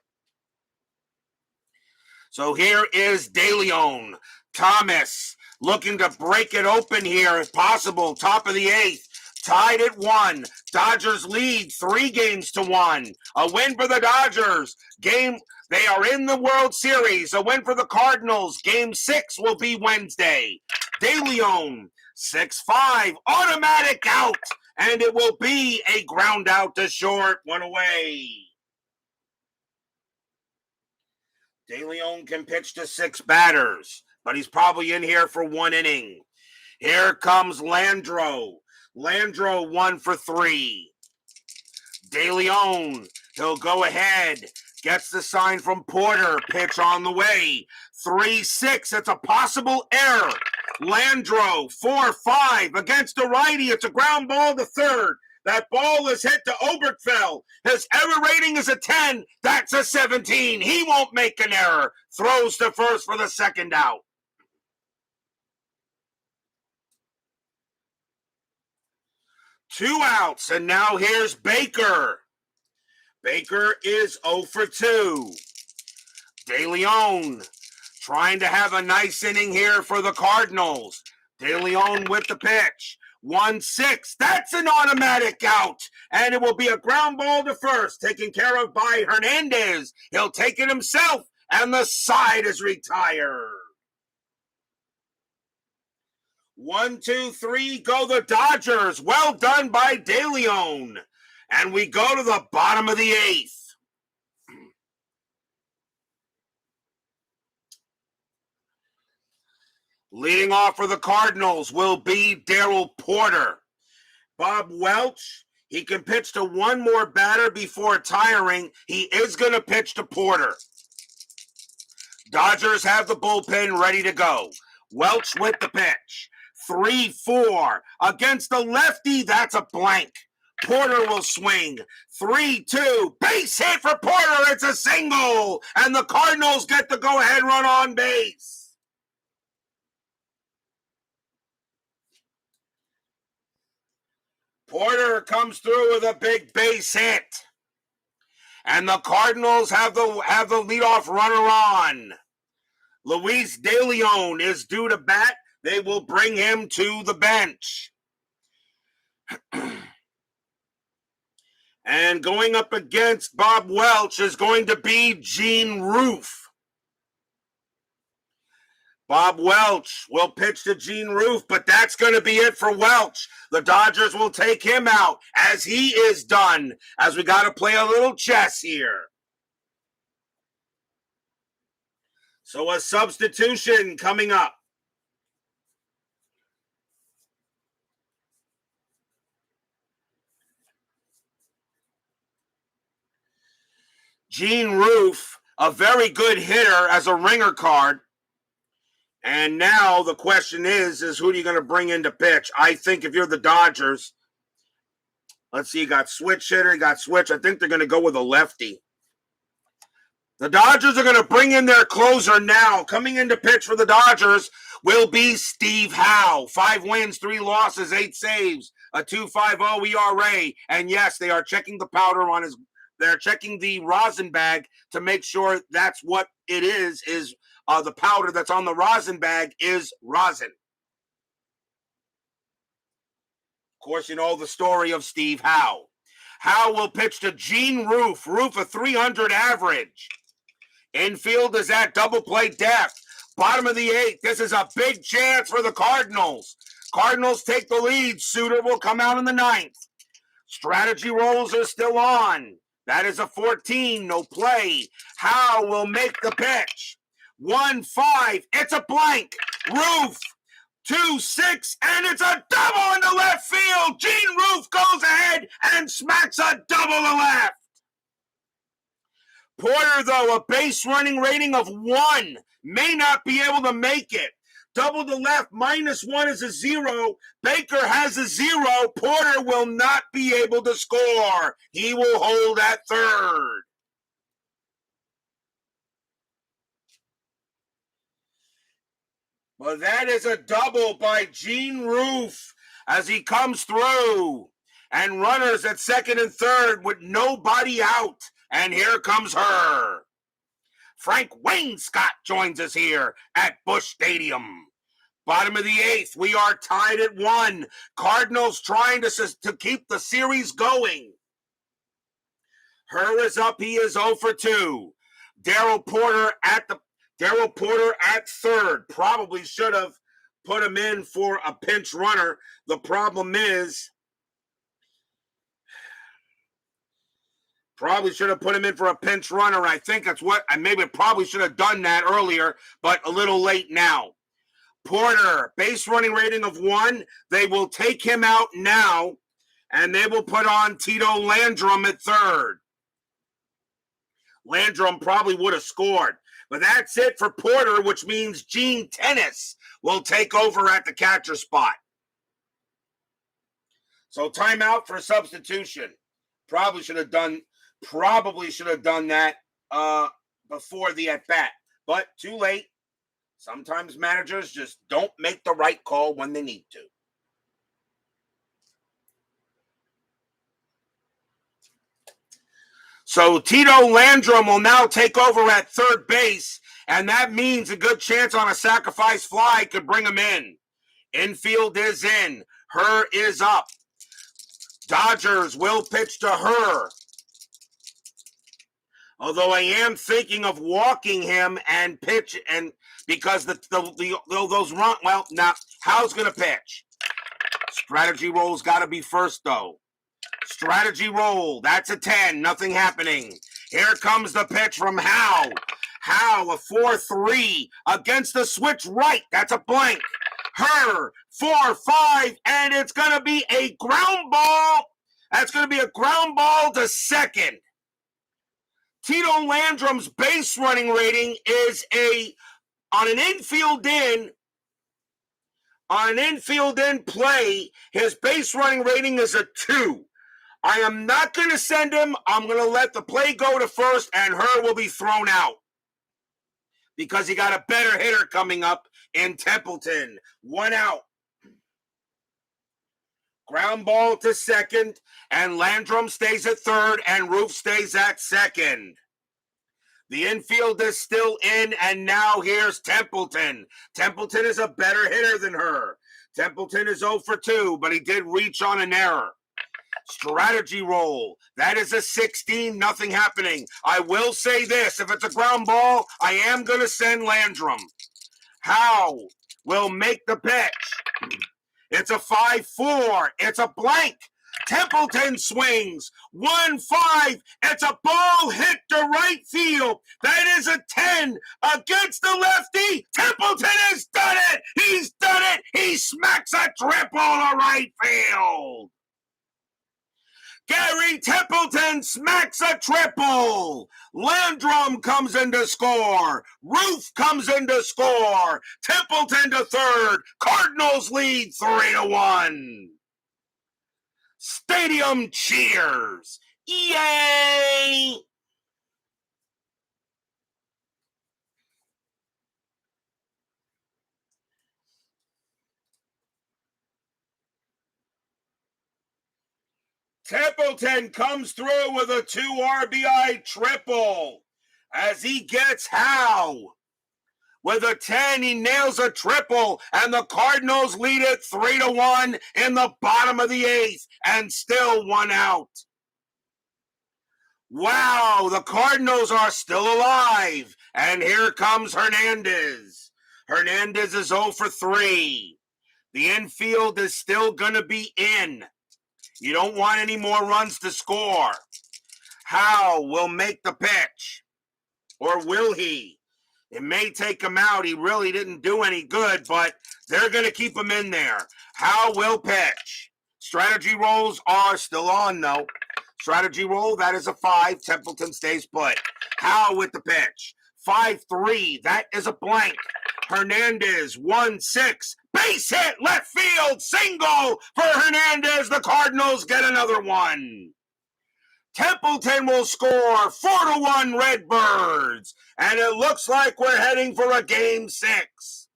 So here is De Leon. Thomas looking to break it open here if possible. Top of the 8th. Tied at 1. Dodgers lead 3 games to 1. A win for the Dodgers. They are in the World Series. A win for the Cardinals. Game 6 will be Wednesday. De Leon, 6-5, automatic out. And it will be a ground out to short, 1 away. De Leon can pitch to 6 batters, but he's probably in here for 1 inning. Here comes Landreaux. Landreaux 1 for 3. De Leon, he'll go ahead. Gets the sign from Porter. Pitch on the way. 3-6. It's a possible error. Landreaux, 4-5 against the righty. It's a ground ball to third. That ball is hit to Oberkfell. His error rating is a 10. That's a 17. He won't make an error. Throws to first for the 2nd out. Two outs, and now here's Baker. Baker is 0 for 2. De Leon trying to have a nice inning here for the Cardinals. De Leon with the pitch. 1-6. That's an automatic out. And it will be a ground ball to first, taken care of by Hernandez. He'll take it himself, and the side is retired. 1, 2, 3, go the Dodgers. Well done by De Leon. And we go to the bottom of the 8th. Leading off for the Cardinals will be Darryl Porter. Bob Welch, he can pitch to 1 more batter before retiring. He is going to pitch to Porter. Dodgers have the bullpen ready to go. Welch with the pitch. 3-4 against the lefty. That's a blank. Porter will swing. 3-2. Base hit for Porter. It's a single. And the Cardinals get the go-ahead run on base. Porter comes through with a big base hit. And the Cardinals have the leadoff runner on. Luis De Leon is due to bat. They will bring him to the bench. And going up against Bob Welch is going to be Gene Roof. Bob Welch will pitch to Gene Roof, but that's going to be it for Welch. The Dodgers will take him out as he is done, as we got to play a little chess here. So a substitution coming up. Gene Roof, a very good hitter as a ringer card. And now the question is who are you going to bring in to pitch? I think if you're the Dodgers, let's see, you got switch hitter, you got switch. I think they're going to go with a lefty. The Dodgers are going to bring in their closer now. Coming in to pitch for the Dodgers will be Steve Howe. 5 wins, 3 losses, 8 saves, a 2.50 ERA. And yes, they are checking the powder on his. They're checking the rosin bag to make sure that's what it is the powder that's on the rosin bag is rosin. Of course, you know the story of Steve Howe. Howe will pitch to Gene Roof. Roof a 300 average. Infield is at double play depth. Bottom of the 8th. This is a big chance for the Cardinals. Cardinals take the lead. Suter will come out in the 9th. Strategy rolls are still on. That is a 14. No play. Howe will make the pitch. 1-5. It's a blank. Roof. 2-6. And it's a double into left field. Gene Roof goes ahead and smacks a double to left. Porter, though, a base running rating of 1, may not be able to make it. Double to left, -1 is a 0. Baker has a 0. Porter will not be able to score. He will hold at third. Well, that is a double by Gene Roof as he comes through. And runners at second and third with nobody out. And here comes her. Frank Wainscott joins us here at Busch Stadium. Bottom of the 8th, we are tied at 1. Cardinals trying to keep the series going. Her is up, he is 0 for 2. Darryl Porter at third. Probably should have put him in for a pinch runner. The problem is, probably should have put him in for a pinch runner. I think that's what, I maybe probably should have done that earlier, but a little late now. Porter, base running rating of 1. They will take him out now, and they will put on Tito Landrum at third. Landrum probably would have scored. But that's it for Porter, which means Gene Tennis will take over at the catcher spot. So timeout for substitution. Probably should have done that before the at-bat. But too late. Sometimes managers just don't make the right call when they need to. So Tito Landrum will now take over at third base, and that means a good chance on a sacrifice fly could bring him in. Infield is in. Her is up. Dodgers will pitch to her. Although I am thinking of walking him and pitch, and because those run, well, now Howe's going to pitch. Strategy roll's got to be first, though. Strategy roll, that's a 10, nothing happening. Here comes the pitch from Howe. Howe, a 4-3 against the switch right, that's a blank. Her, 4-5, and it's going to be a ground ball. That's going to be a ground ball to second. Tito Landrum's base running rating is on an infield in play, his base running rating is a 2. I am not going to send him. I'm going to let the play go to first, and her will be thrown out because he got a better hitter coming up in Templeton. 1 out. Ground ball to second, and Landrum stays at third, and Roof stays at second. The infield is still in, and now here's Templeton. Templeton is a better hitter than her. Templeton is 0 for 2, but he did reach on an error. Strategy roll. That is a 16, nothing happening. I will say this, if it's a ground ball, I am going to send Landrum. Howe will make the pitch. It's a 5-4. It's a blank. Templeton swings. 1-5. It's a ball hit to right field. That is a 10 against the lefty. Templeton has done it. He's done it. He smacks a triple to right field. Gary Templeton smacks a triple. Landrum comes in to score. Roof comes in to score. Templeton to third. Cardinals lead 3-1. Stadium cheers. Yay! Templeton comes through with a 2 RBI triple as he gets Howe. With a 10, he nails a triple, and the Cardinals lead it 3-1 in the bottom of the 8th, and still 1 out. Wow, the Cardinals are still alive, and here comes Hernandez. Hernandez is 0 for 3. The infield is still going to be in. You don't want any more runs to score. Howe will make the pitch. Or will he? It may take him out. He really didn't do any good, but they're going to keep him in there. Howe will pitch. Strategy rolls are still on, though. Strategy roll, that is a 5. Templeton stays put. Howe with the pitch. 5-3. That is a blank. Hernandez, 1-6. Base hit, left field, single for Hernandez. The Cardinals get another one. Templeton will score 4-1 Redbirds. And it looks like we're heading for a game 6.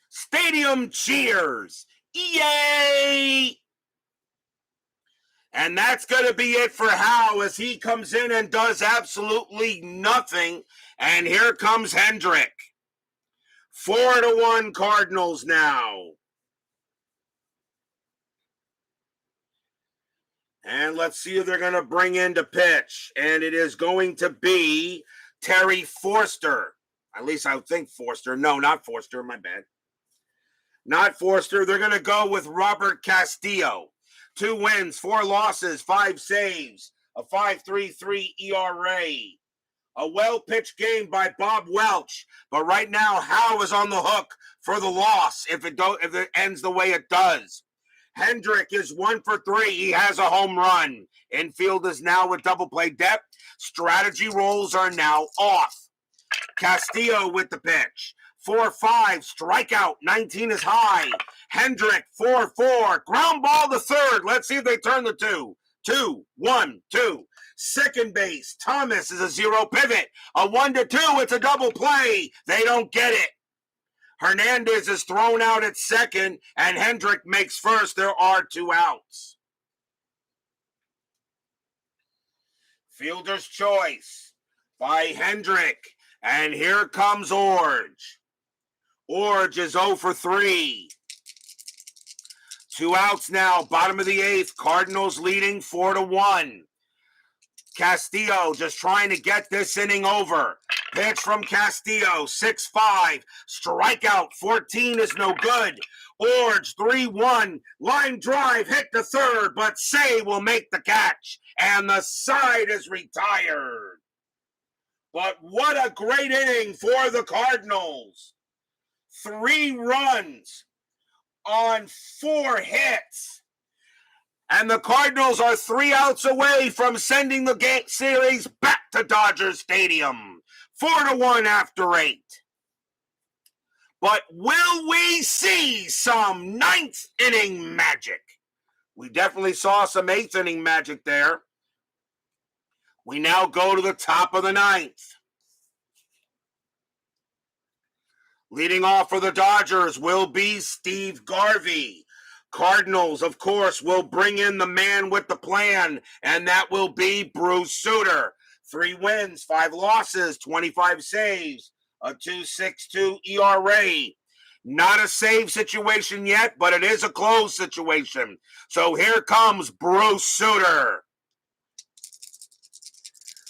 Stadium cheers. Yay! And that's going to be it for Howe as he comes in and does absolutely nothing. And here comes Hendrick. 4-1 Cardinals now. And let's see who they're going to bring in to pitch. And it is going to be Terry Forster. At least I think Forster. No, not Forster. My bad. Not Forster. They're going to go with Robert Castillo. 2 wins, 4 losses, 5 saves, a 5.33 ERA. A well-pitched game by Bob Welch, but right now Howe is on the hook for the loss if it ends the way it does. Hendrick is 1 for 3. He has a home run. Infield is now with double play depth. Strategy rolls are now off. Castillo with the pitch. 4-5, strikeout, 19 is high. Hendrick, 4-4, ground ball to third. Let's see if they turn the 2. 2-1-2. Second base, Thomas is a 0 pivot. A 1-2, it's a double play. They don't get it. Hernandez is thrown out at second, and Hendrick makes first. There are 2 outs. Fielder's choice by Hendrick. And here comes Orge. Orge is 0 for 3. 2 outs now, bottom of the 8th. Cardinals leading 4-1. Castillo just trying to get this inning over. Pitch from Castillo, 6-5. Strikeout, 14 is no good. Orge, 3-1. Line drive, hit to third, but Say will make the catch. And the side is retired. But what a great inning for the Cardinals. 3 runs on 4 hits. And the Cardinals are 3 outs away from sending the game series back to Dodger Stadium. 4-1 after 8. But will we see some 9th inning magic? We definitely saw some 8th inning magic there. We now go to the top of the 9th. Leading off for the Dodgers will be Steve Garvey. Cardinals, of course, will bring in the man with the plan, and that will be Bruce Sutter. 3 wins, 5 losses, 25 saves, a 2.62 ERA. Not a save situation yet, but it is a close situation. So here comes Bruce Sutter.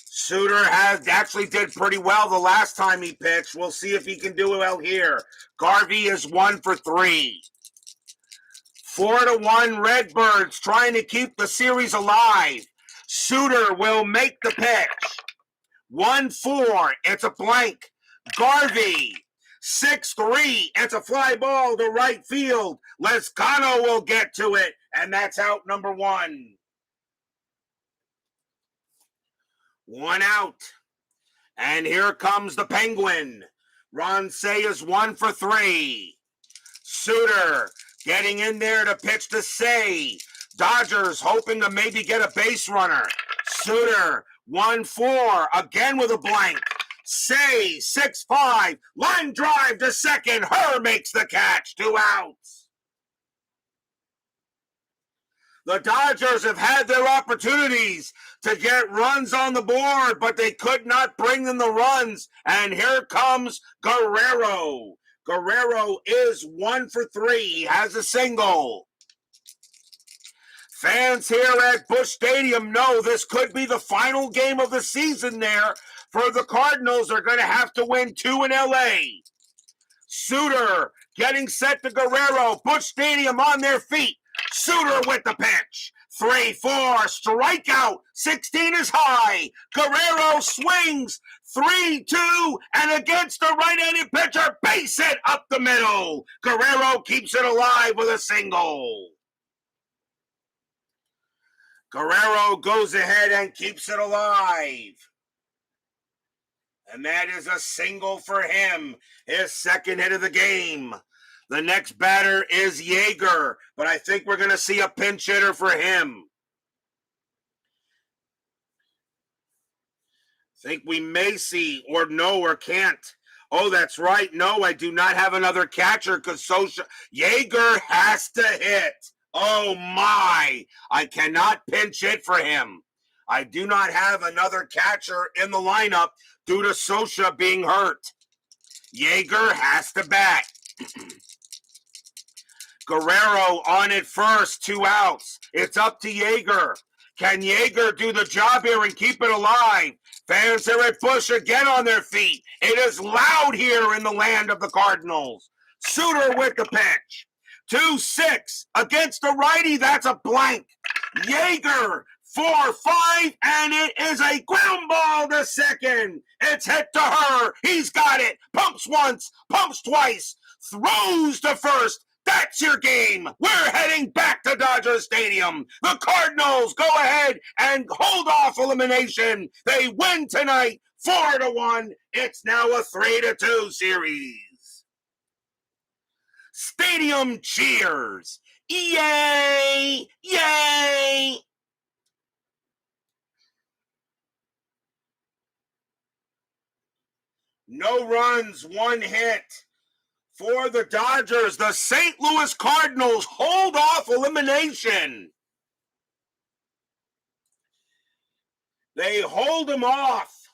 Sutter actually did pretty well the last time he pitched. We'll see if he can do well here. Garvey is 1 for 3. 4-1 Redbirds trying to keep the series alive. Sutter will make the pitch. 1-4, it's a blank. Garvey, 6-3, it's a fly ball to right field. Lescano will get to it, and that's out number 1. 1 out. And here comes the Penguin. Ronsay is 1 for 3. Sutter getting in there to pitch to Say. Dodgers hoping to maybe get a base runner. Sutter 1-4, again with a blank. Say 6-5, line drive to second. Her makes the catch. 2 outs. The Dodgers have had their opportunities to get runs on the board, but they could not bring them the runs. And here comes Guerrero. Guerrero is 1 for 3. He has a single. Fans here at Busch Stadium know this could be the final game of the season there for the Cardinals. They're going to have to win 2 in L.A. Sutter getting set to Guerrero. Busch Stadium on their feet. Sutter with the pitch. 3-4, strikeout. 16 is high. Guerrero swings. 3-2, and against the right-handed pitcher, base hit up the middle. Guerrero keeps it alive with a single. Guerrero goes ahead and keeps it alive. And that is a single for him, his second hit of the game. The next batter is Yeager, but I think we're going to see a pinch hitter for him. Think we may see, or no, or can't. Oh, that's right. No, I do not have another catcher because Yeager has to hit. Oh, my. I cannot pinch hit for him. I do not have another catcher in the lineup due to Scioscia being hurt. Yeager has to bat. Guerrero on it first, 2 outs. It's up to Yeager. Can Yeager do the job here and keep it alive? Fans here at Busch again on their feet. It is loud here in the land of the Cardinals. Sutter with the pitch. 2-6 against the righty. That's a blank. Yeager 4-5, and it is a ground ball to second. It's hit to her. He's got it. Pumps once, pumps twice, throws to first. That's your game. We're heading back to Dodger Stadium. The Cardinals go ahead and hold off elimination. They win tonight 4-1. It's now a 3-2 series. Stadium cheers. Yay! Yay! No runs, 1 hit. For the Dodgers, the St. Louis Cardinals hold off elimination. They hold them off.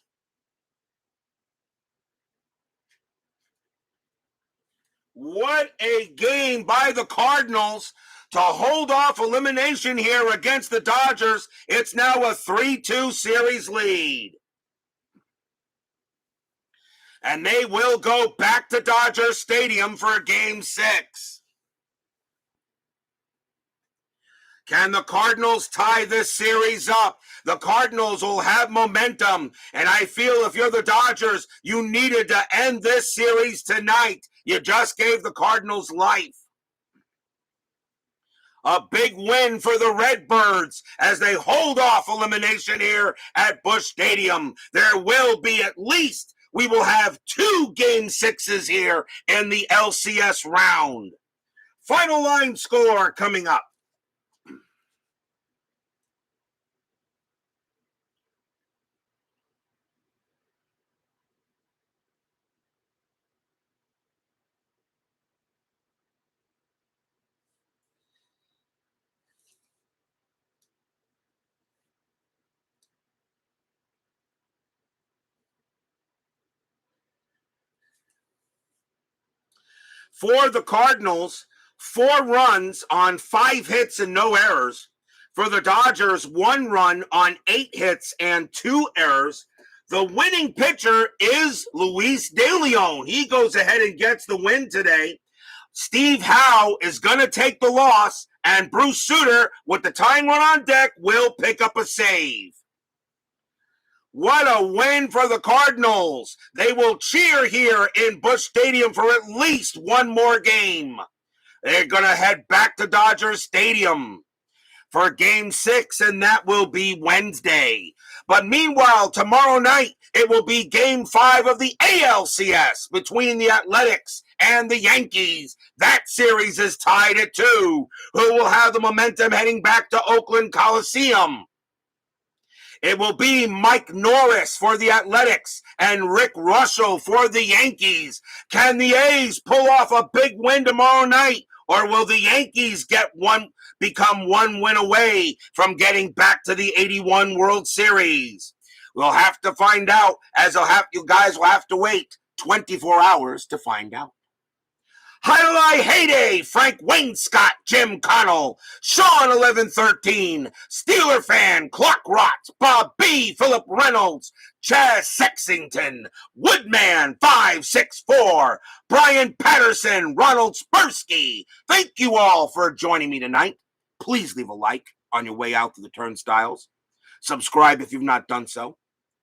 What a game by the Cardinals to hold off elimination here against the Dodgers. It's now a 3-2 series lead. And they will go back to Dodger Stadium for Game 6. Can the Cardinals tie this series up? The Cardinals will have momentum, and I feel if you're the Dodgers, you needed to end this series tonight. You just gave the Cardinals life. A big win for the Redbirds as they hold off elimination here at Busch Stadium. There will be we will have 2 Game 6s here in the LCS round. Final line score coming up. For the Cardinals, 4 runs on 5 hits and no errors. For the Dodgers, 1 run on 8 hits and 2 errors. The winning pitcher is Luis De Leon. He goes ahead and gets the win today. Steve Howe is going to take the loss, and Bruce Sutter, with the tying run on deck, will pick up a save. What a win for the Cardinals. They will cheer here in Busch Stadium for at least one more game. They're going to head back to Dodger Stadium for Game 6, and that will be Wednesday. But meanwhile, tomorrow night, it will be Game 5 of the ALCS between the Athletics and the Yankees. That series is tied at 2. Who will have the momentum heading back to Oakland Coliseum? It will be Mike Norris for the Athletics and Rick Russell for the Yankees. Can the A's pull off a big win tomorrow night, or will the Yankees become one win away from getting back to the 81 World Series? We'll have to find out, as you guys will have to wait 24 hours to find out. Highlight Heyday, Frank Wainscott, Jim Connell, Sean 1113, Steeler Fan, Clock Rot, Bob B, Philip Reynolds, Chaz Sexington, Woodman 564, Brian Patterson, Ronald Spursky. Thank you all for joining me tonight. Please leave a like on your way out to the turnstiles. Subscribe if you've not done so.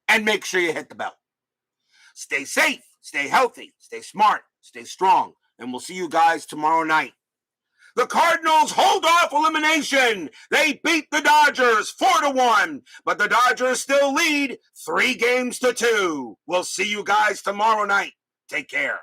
And make sure you hit the bell. Stay safe, stay healthy, stay smart, stay strong. And we'll see you guys tomorrow night. The Cardinals hold off elimination. They beat the Dodgers 4-1, but the Dodgers still lead 3-2. We'll see you guys tomorrow night. Take care.